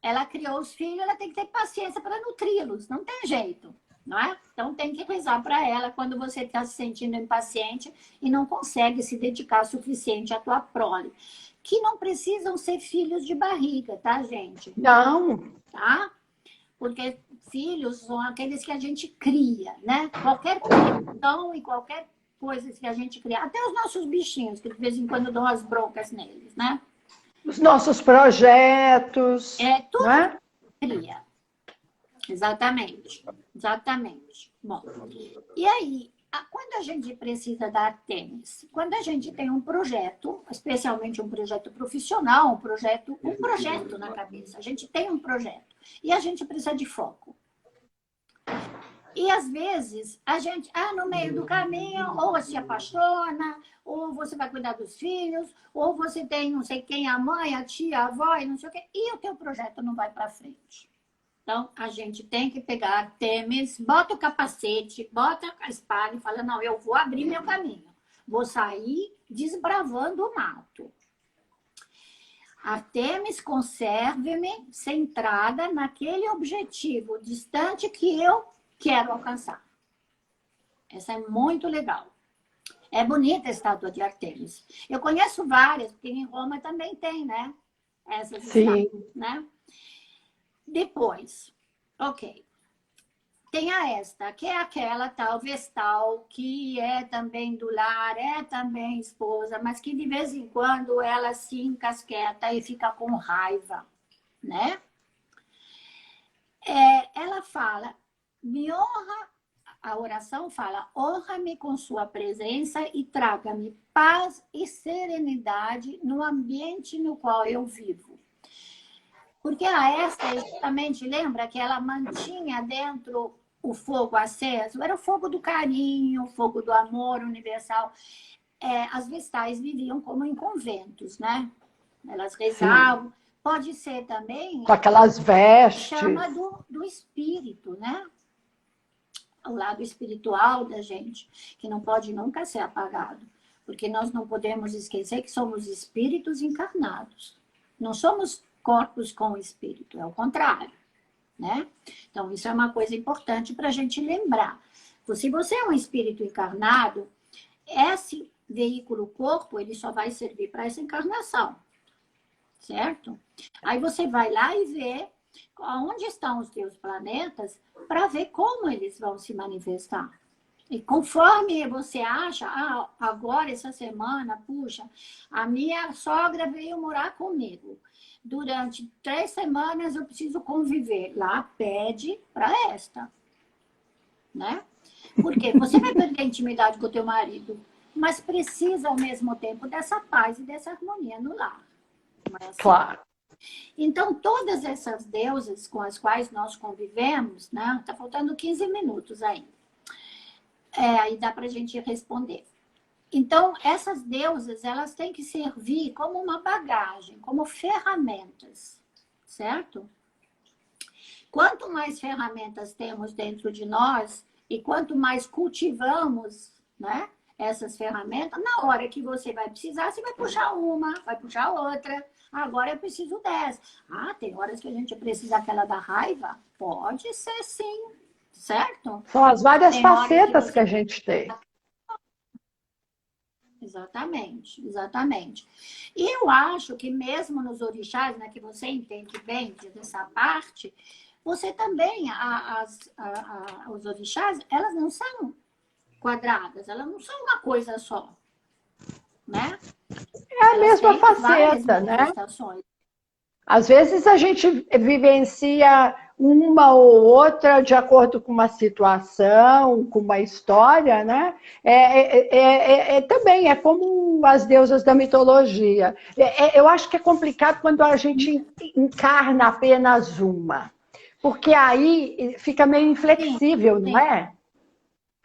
Ela criou os filhos, ela tem que ter paciência para nutri-los, não tem jeito, não é? Então tem que rezar para ela quando você está se sentindo impaciente e não consegue se dedicar o suficiente à tua prole. Que não precisam ser filhos de barriga, tá, gente? Não. Tá? Porque filhos são aqueles que a gente cria, né? Qualquer criação e qualquer coisa que a gente cria, até os nossos bichinhos, que de vez em quando dão as broncas neles, né? Os nossos projetos, É tudo não é? que cria. Exatamente. Exatamente. Bom, e aí, quando a gente precisa dar tênis? Quando a gente tem um projeto, especialmente um projeto profissional, um projeto na cabeça. A gente tem um projeto e a gente precisa de foco. E às vezes a gente, no meio do caminho, ou se apaixona, ou você vai cuidar dos filhos, ou você tem não sei quem, a mãe, a tia, a avó, e não sei o quê, e o teu projeto não vai para frente. Então, a gente tem que pegar Temis, bota o capacete, bota a espada e fala, não, eu vou abrir meu caminho. Vou sair desbravando o mato. Artemis, conserve-me centrada naquele objetivo distante que eu quero alcançar. Essa é muito legal. É bonita a estátua de Artemis. Eu conheço várias, porque em Roma também tem, né? Essas estátuas, né? Depois, ok. Tem esta, que é aquela tal Vestal, que é também do lar, é também esposa, mas que de vez em quando ela se encasqueta e fica com raiva, né? Ela fala, me honra, a oração fala, honra-me com sua presença e traga-me paz e serenidade no ambiente no qual eu vivo. Porque a Esther justamente lembra que ela mantinha dentro o fogo aceso, era o fogo do carinho, o fogo do amor universal. As vestais viviam como em conventos, né? Elas rezavam. Sim. Pode ser também... Com aquelas vestes. Chama do espírito, né? O lado espiritual da gente, que não pode nunca ser apagado. Porque nós não podemos esquecer que somos espíritos encarnados. Não somos corpos com espírito, é o contrário, né? Então, isso é uma coisa importante para a gente lembrar. Se você é um espírito encarnado, esse veículo corpo, ele só vai servir para essa encarnação, certo? Aí você vai lá e vê onde estão os teus planetas para ver como eles vão se manifestar. E conforme você acha, agora, essa semana, puxa, a minha sogra veio morar comigo. Durante 3 semanas eu preciso conviver. Lá pede para esta, né? Porque você vai perder intimidade com o teu marido, mas precisa ao mesmo tempo dessa paz e dessa harmonia no lar. Não é assim? Claro. Então, todas essas deusas com as quais nós convivemos, né? Tá faltando 15 minutos aí. Aí dá para a gente responder. Então, essas deusas, elas têm que servir como uma bagagem, como ferramentas, certo? Quanto mais ferramentas temos dentro de nós e quanto mais cultivamos, né, essas ferramentas, na hora que você vai precisar, você vai puxar uma, vai puxar outra. Agora eu preciso dessa. Tem horas que a gente precisa aquela da raiva? Pode ser sim, certo? São as várias facetas que a gente tem. Exatamente, exatamente. E eu acho que mesmo nos orixás, né, que você entende bem dessa parte, você também, os orixás, elas não são quadradas, elas não são uma coisa só, né? É a mesma faceta, né? Às vezes a gente vivencia uma ou outra de acordo com uma situação, com uma história, né? Também é como as deusas da mitologia. Eu acho que é complicado quando a gente encarna apenas uma, porque aí fica meio inflexível, não é?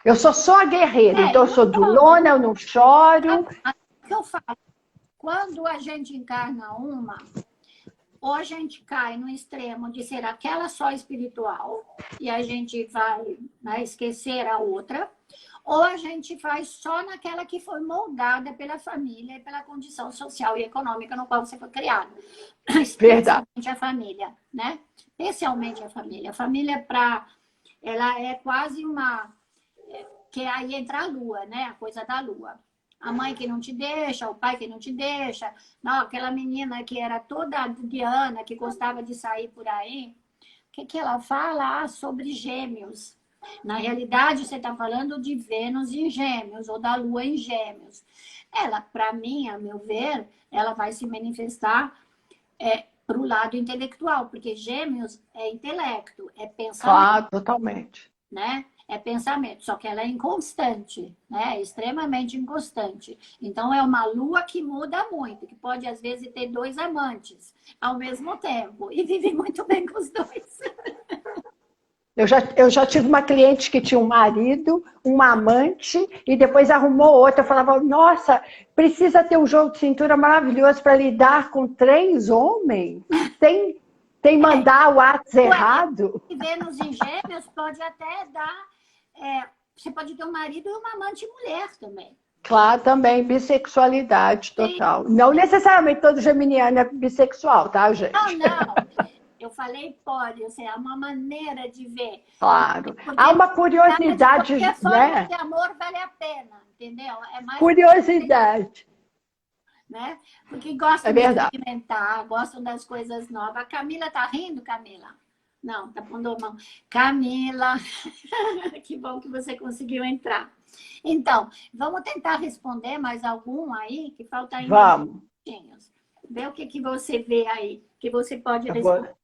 Eu sou só a guerreira, então eu sou durona, eu não choro. O que eu falo? Quando a gente encarna uma, ou a gente cai no extremo de ser aquela só espiritual e a gente vai, né, esquecer a outra, ou a gente vai só naquela que foi moldada pela família e pela condição social e econômica no qual você foi criado. Especialmente a família, né? Especialmente a família. A família para ela é quase uma... Que aí entra a lua, né? A coisa da lua. A mãe que não te deixa, o pai que não te deixa. Não, aquela menina que era toda Diana, que gostava de sair por aí. O que, que ela fala? Ah, sobre gêmeos. Na realidade, você está falando de Vênus em Gêmeos ou da Lua em Gêmeos. Ela, para mim, a meu ver, ela vai se manifestar para o lado intelectual, porque Gêmeos é intelecto, é pensamento, Claro, totalmente. né? É pensamento, só que ela é inconstante, né? É extremamente inconstante. Então, é uma lua que muda muito, que pode, às vezes, ter 2 amantes ao mesmo tempo e vive muito bem com os dois. Eu já tive uma cliente que tinha um marido, um amante, e depois arrumou outra. Eu falava, nossa, precisa ter um jogo de cintura maravilhoso para lidar com 3 homens? Sem mandar o WhatsApp errado? E Vênus em Gêmeos pode até dar... você pode ter um marido e uma amante mulher também. Claro, também, bissexualidade total. Sim. Não necessariamente todo geminiano é bissexual, tá, gente? Não, não. Eu falei pode, assim, é uma maneira de ver. Claro. Porque Há uma curiosidade, de qualquer forma, né? esse amor vale a pena, entendeu? É mais... Curiosidade. Né? Porque gostam É de verdade. experimentar, gostam das coisas novas. A Camila tá rindo, Camila? Não, tá pondo a mão. Camila, que bom que você conseguiu entrar. Então, vamos tentar responder mais algum aí, que falta ainda Vamos. minutinhos. Vê o que, que você vê aí, que você pode Eu vou... responder,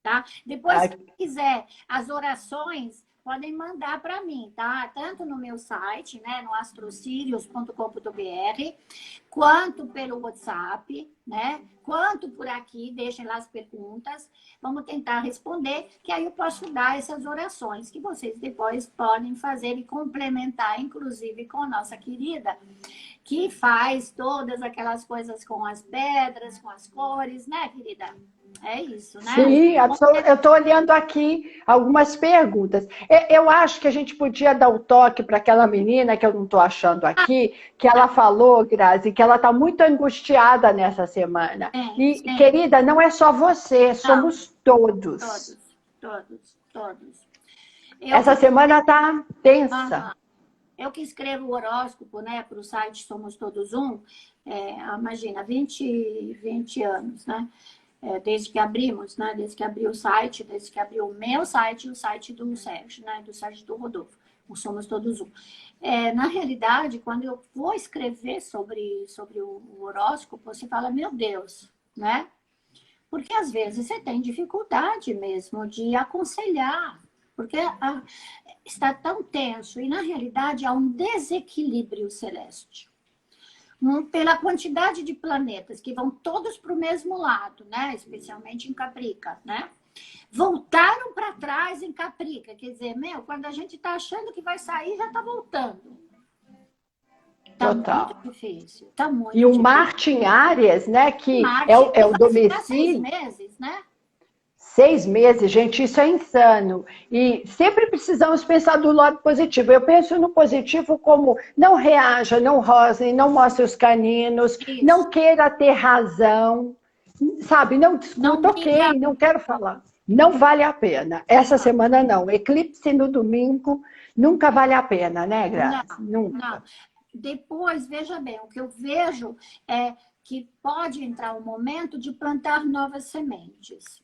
tá? Depois, se quiser, as orações podem mandar para mim, tá? Tanto no meu site, né, no astrosirius.com.br, quanto pelo WhatsApp, né? Quanto por aqui, deixem lá as perguntas. Vamos tentar responder, que aí eu posso dar essas orações que vocês depois podem fazer e complementar, inclusive com a nossa querida, que faz todas aquelas coisas com as pedras, com as cores, né, querida? É isso, né? Sim, eu estou olhando aqui algumas perguntas. Eu acho que a gente podia dar o toque para aquela menina, que eu não estou achando aqui, que ela falou, Grazi, que ela está muito angustiada nessa semana. E, Sim. querida, não é só você, somos todos. Todos. Essa semana está tensa. Eu que escrevo o horóscopo, né, para o site Somos Todos Um, imagina, 20 anos, né? Desde que abrimos, né? Desde que abriu o site, desde que abriu o meu site e o site do Sérgio, né? Do Sérgio do Rodolfo, o Somos Todos Um. Na realidade, quando eu vou escrever sobre o horóscopo, você fala, meu Deus, né? Porque às vezes você tem dificuldade mesmo de aconselhar, porque está tão tenso e na realidade há um desequilíbrio celeste. Pela quantidade de planetas que vão todos para o mesmo lado, né? Especialmente em Caprica, né? Voltaram para trás em Caprica, quer dizer, quando a gente está achando que vai sair, já está voltando. Tá muito difícil, tá muito E o difícil. Marte em Áries, né? Que Marte, é o domicílio. 6 meses, né? 6 meses, gente, isso é insano. E sempre precisamos pensar do lado positivo. Eu penso no positivo como não reaja, não rosne, não mostre os caninos, Isso. não queira ter razão, sabe? Não discuta, ok, não quero falar. Não vale a pena. Essa semana não. Eclipse no domingo nunca vale a pena, né, Graça? Nunca. Não. Depois, veja bem, o que eu vejo é que pode entrar um momento de plantar novas sementes.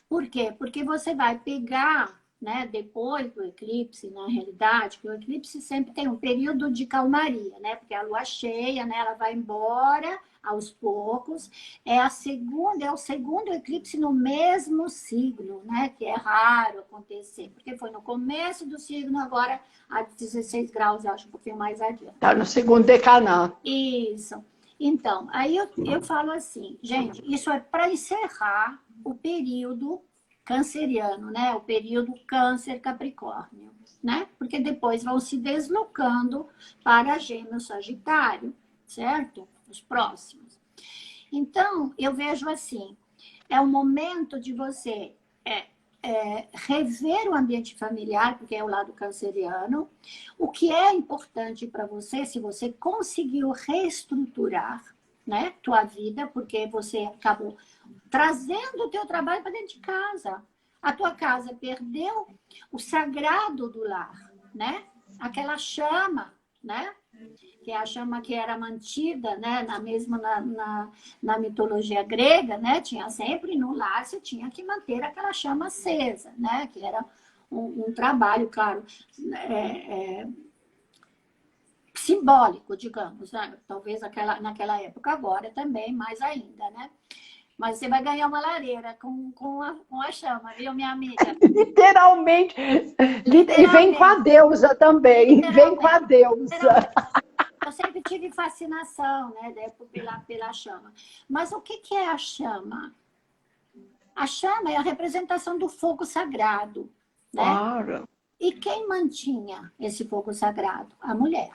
Por quê? Porque você vai pegar, né, depois do eclipse, na realidade, que o eclipse sempre tem um período de calmaria, né? Porque a lua cheia, né, ela vai embora aos poucos. É o segundo eclipse no mesmo signo, né? Que é raro acontecer, porque foi no começo do signo, agora a 16 graus, eu acho um pouquinho mais adiante. Está no segundo decanal. Isso. Então, aí eu falo assim, gente, isso é para encerrar o período canceriano, né? O período câncer-capricórnio, né? Porque depois vão se deslocando para Gêmeos, Sagitário, certo? Os próximos. Então, eu vejo assim, é o momento de você rever o ambiente familiar, porque é o lado canceriano. O que é importante para você, se você conseguiu reestruturar, né, tua vida, porque você acabou trazendo o teu trabalho para dentro de casa. a tua casa perdeu o sagrado do lar, né? Aquela chama, né? Que é a chama que era mantida, né? Na mitologia grega, né? Tinha sempre no lar, você tinha que manter aquela chama acesa, né? Que era um trabalho, claro, simbólico, digamos, né? Talvez naquela época, agora também, mais ainda, né? Mas você vai ganhar uma lareira com a chama, viu, minha amiga? Literalmente. E vem com a deusa também. Vem com a deusa. Eu sempre tive fascinação, né, pela chama. Mas o que é a chama? A chama é a representação do fogo sagrado, né? Claro. E quem mantinha esse fogo sagrado? A mulher.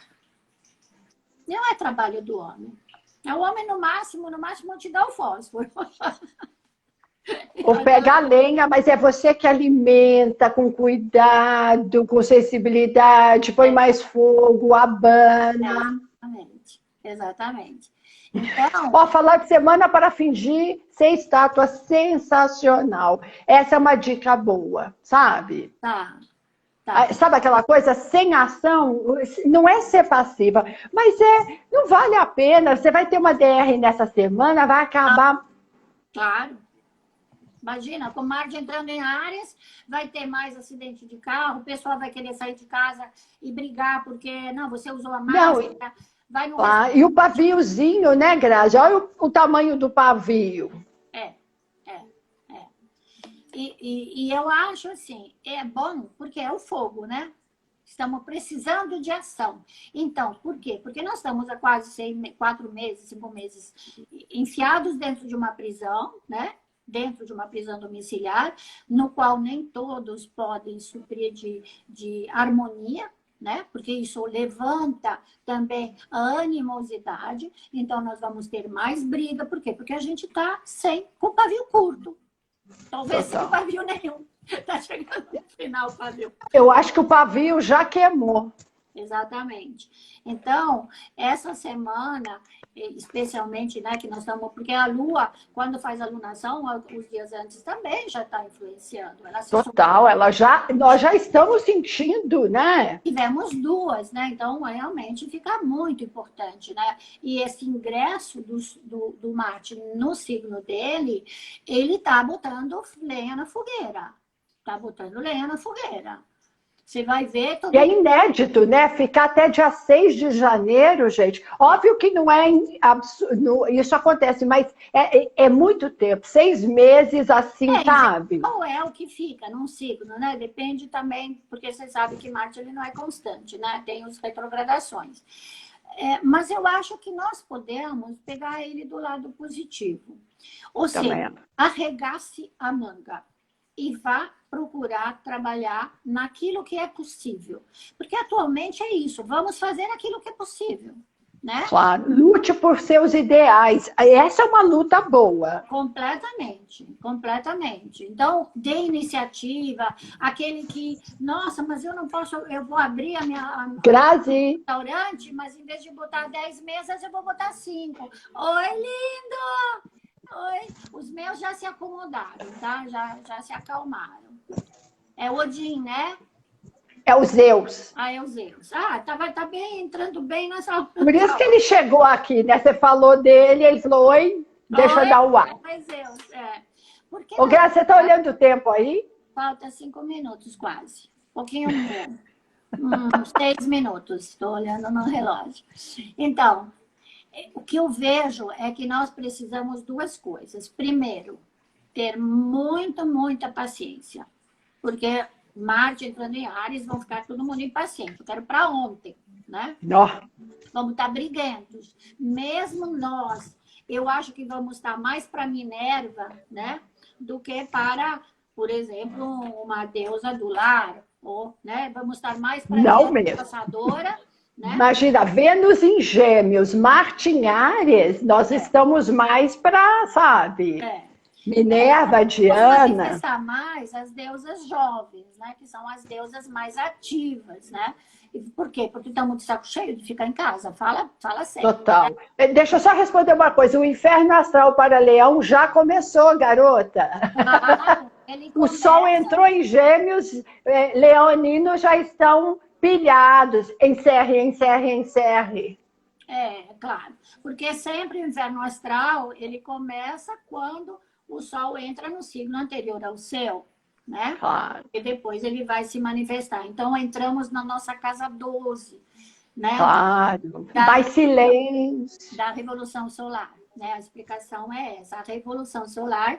Não é trabalho do homem. O homem, no máximo, te dá o fósforo. Ou pega a lenha, mas é você que alimenta com cuidado, com sensibilidade, põe mais fogo, abana. Exatamente. Então... Ó, falar de semana para fingir ser estátua sensacional. Essa é uma dica boa, sabe? Tá. Sabe aquela coisa sem ação? Não é ser passiva, mas não vale a pena. Você vai ter uma DR nessa semana, vai acabar... Claro. Imagina, com Marte entrando em Áries, vai ter mais acidente de carro, o pessoal vai querer sair de casa e brigar porque, não, você usou a máscara. Vai no... E o paviozinho, né, Grazi? Olha o tamanho do pavio. E eu acho assim, é bom porque é o fogo, né? Estamos precisando de ação. Então, por quê? Porque nós estamos há quase 4 meses, 5 meses enfiados dentro de uma prisão, né? Dentro de uma prisão domiciliar, no qual nem todos podem suprir de harmonia, né? Porque isso levanta também a animosidade. Então, nós vamos ter mais briga. Por quê? Porque a gente está com o pavio curto. Talvez sem pavio nenhum. Está chegando no final o pavio. Eu acho que o pavio já queimou. Exatamente. Então, essa semana, especialmente, né, que nós estamos... Porque a Lua, quando faz a lunação, os dias antes também já está influenciando. Total, nós já estamos sentindo, né? Tivemos 2, né? Então, realmente fica muito importante, né? E esse ingresso do Marte no signo dele, ele está botando lenha na fogueira. Está botando lenha na fogueira. Você vai ver... E é inédito, né? Ficar até dia 6 de janeiro, gente. Óbvio que não é absurdo, isso acontece, mas é muito tempo. 6 meses assim, sabe? Qual é o que fica num signo, né? Depende também, porque você sabe que Marte ele não é constante, né? Tem as retrogradações. Mas eu acho que nós podemos pegar ele do lado positivo. Ou seja, arregace a manga e vá procurar trabalhar naquilo que é possível. Porque atualmente é isso, vamos fazer aquilo que é possível, né? Claro, lute por seus ideais. Essa é uma luta boa. Completamente. Então, dê iniciativa, aquele que, nossa, mas eu não posso, eu vou abrir Grazi. restaurante, mas em vez de botar 10 mesas, eu vou botar 5. Oi, lindo! Oi. Os meus já se acomodaram, tá? Já se acalmaram. É Odin, né? É o Zeus. É o Zeus. Tá bem, entrando bem nessa... Por isso que ele chegou aqui, né? Você falou dele, ele falou, oi, deixa eu dar o ar. É Zeus, Porque Ô, Graça, você tá olhando o tempo aí? Falta 5 minutos, quase. Um pouquinho menos. 6 minutos. Estou olhando no relógio. Então, o que eu vejo é que nós precisamos 2 coisas. Primeiro, ter muita paciência. Porque Marte entrando em Áries, vão ficar todo mundo impaciente. Eu quero para ontem, né? Vamos estar briguentos. Mesmo nós, eu acho que vamos estar mais para Minerva, né? Do que para, por exemplo, uma deusa do lar. Ou, né? Vamos estar mais para a passadora. Né? Imagina, Vênus em Gêmeos, Marte em Áries, nós estamos mais para, sabe? Minerva, Vamos Diana. manifestar mais as deusas jovens, né? Que são as deusas mais ativas, né? E por quê? Porque está muito saco cheio de ficar em casa. Fala sério. Total. Deixa eu só responder uma coisa. O inferno astral para Leão já começou, garota. Claro, ele O começa... Sol entrou em Gêmeos, leoninos já estão pilhados. Encerre, encerre, encerre. Claro. Porque sempre o inverno astral, ele começa quando o Sol entra no signo anterior ao seu, né? Claro. E depois ele vai se manifestar. Então, entramos na nossa casa 12, né? Claro. Mais silêncio. Da Revolução Solar, né? A explicação é essa. A Revolução Solar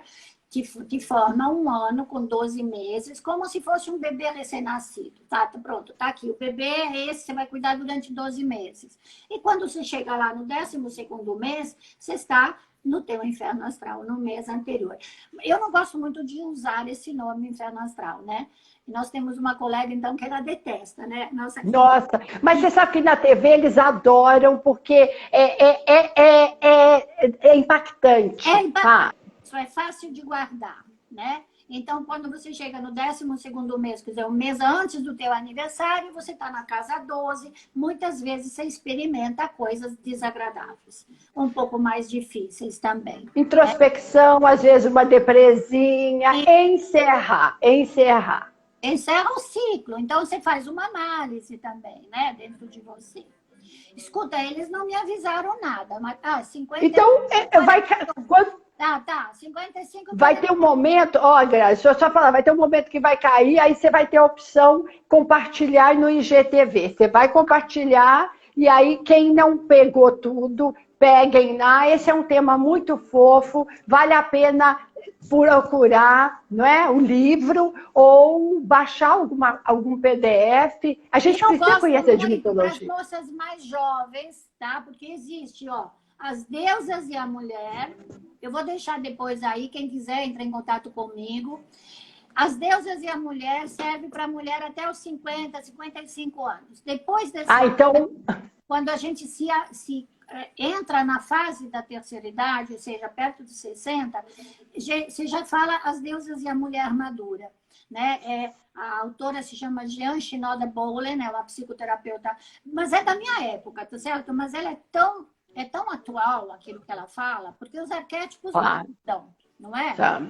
que forma um ano com 12 meses, como se fosse um bebê recém-nascido. Tá, pronto, tá aqui. O bebê é esse, você vai cuidar durante 12 meses. E quando você chega lá no 12º mês, você está no teu inferno astral, no mês anterior. Eu não gosto muito de usar esse nome, inferno astral, né? Nós temos uma colega, então, que ela detesta, né? Nossa, mas você sabe que na TV eles adoram, porque é impactante. É impactante, isso é fácil de guardar, né? Então, quando você chega no 12º mês, quer dizer, um mês antes do teu aniversário, você está na casa 12, muitas vezes você experimenta coisas desagradáveis, um pouco mais difíceis também. Introspecção, às vezes uma depresinha, encerrar. Encerra o ciclo, então você faz uma análise também, né, dentro de você. Escuta, eles não me avisaram nada, mas 50... Então, vai... 55... Vai ter um momento, Grazi, deixa eu só falar, vai ter um momento que vai cair, aí você vai ter a opção compartilhar no IGTV. Você vai compartilhar, e aí quem não pegou tudo, peguem lá. Esse é um tema muito fofo, vale a pena procurar, não é, o livro ou baixar algum PDF. A gente precisa conhecer de mitologia. As moças mais jovens, tá? Porque existe, as deusas e a mulher. Eu vou deixar depois aí, quem quiser entrar em contato comigo. As deusas e a mulher servem para a mulher até os 50, 55 anos. Depois desse então... quando a gente se entra na fase da terceira idade, ou seja, perto de 60, você já fala as deusas e a mulher madura, né? A autora se chama Jean Shinoda Bolen, ela é uma psicoterapeuta, mas é da minha época, tá certo? Mas ela é tão atual aquilo que ela fala, porque os arquétipos mudam, não é? Tá.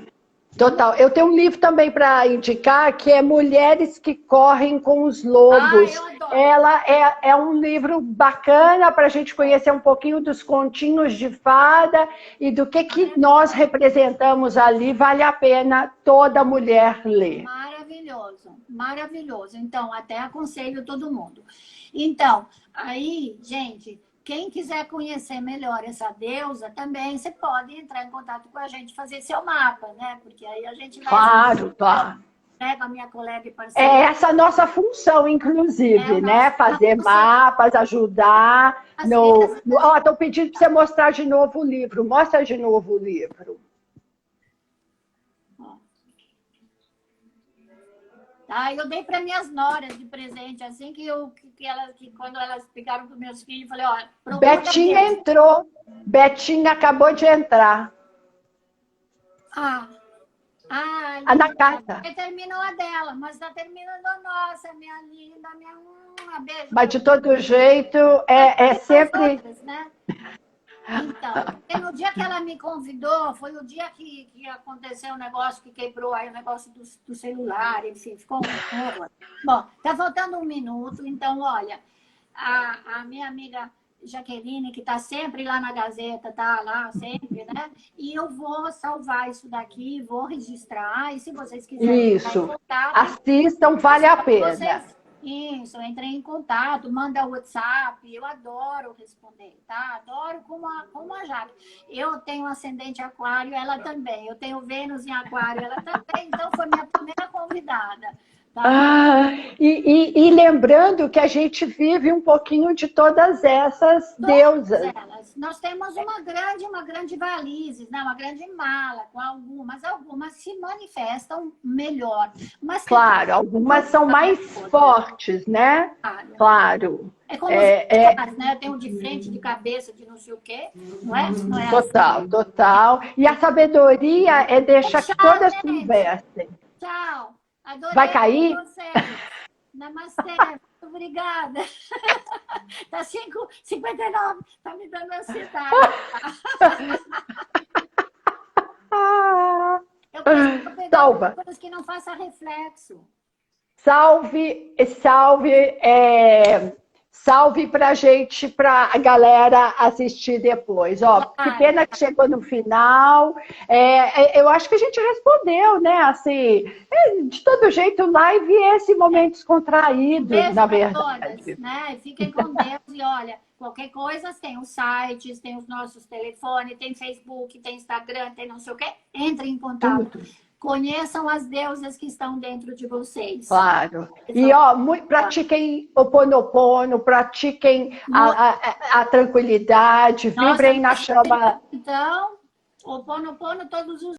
Total. Eu tenho um livro também para indicar, que é Mulheres que Correm com os Lobos. Eu adoro. Ela é um livro bacana para a gente conhecer um pouquinho dos continhos de fada e do que nós representamos ali. Vale a pena toda mulher ler. Maravilhoso, maravilhoso. Então, até aconselho todo mundo. Então, aí, gente... Quem quiser conhecer melhor essa deusa, também você pode entrar em contato com a gente, fazer seu mapa, né? Porque aí a gente vai... Claro. Pega a minha colega e parceira. É essa a nossa função, inclusive, né? Fazer mapas, ajudar. Estou pedindo para você mostrar de novo o livro. Mostra de novo o livro. Eu dei para minhas noras de presente, assim que quando elas pegaram para os meus filhos, eu falei, Betinha entrou. Betinha acabou de entrar. Na casa. Porque terminou a dela, mas está terminando a nossa, minha linda, beijo. Mas de todo jeito, é sempre... Outras, né? Então, no dia que ela me convidou, foi o dia que aconteceu um negócio que quebrou aí o negócio do celular, enfim, ficou um horror. Bom, tá faltando 1 minuto, então, olha, a minha amiga Jaqueline, que tá sempre lá na Gazeta, tá lá sempre, né? E eu vou salvar isso daqui, vou registrar, e se vocês quiserem entrar em contato... Assistam, vale a pena. Isso, entrei em contato, manda WhatsApp, eu adoro responder, tá? Adoro como a Jaque. Eu tenho ascendente aquário, ela também. Eu tenho Vênus em aquário, ela também. Então, foi minha primeira convidada, Ah, e lembrando que a gente vive um pouquinho de todas essas deusas. Elas. Nós temos uma grande valise, né? Uma grande mala com algumas se manifestam melhor. Mas Claro, algumas são mais fortes, né? Claro. É como os caras, né? Tem um de frente, de cabeça, de não sei o quê. Não é? Não é Total, assim? total. E a sabedoria é deixar que Tchau, todas gente. conversem. Tchau. Vai Adorei cair? vocês. Namastê. Muito obrigada. Tá 5h59. Tá me dando ansiedade. Eu preciso pegar Salva. coisas que não façam reflexo. Salve, salve pra gente, pra galera assistir depois. Ó, que pena que chegou no final. Eu acho que a gente respondeu, né? Assim, de todo jeito, live é esse momento descontraído, Beijo na pra verdade. todas, né? Fiquem com Deus e olha, qualquer coisa, tem os sites, tem os nossos telefones, tem Facebook, tem Instagram, tem não sei o quê. Entrem em contato. Tudo. Conheçam as deusas que estão dentro de vocês. Claro. E ó, pratiquem o Ho'oponopono, pratiquem a tranquilidade, vibrem na chama. Então, o Ho'oponopono todos os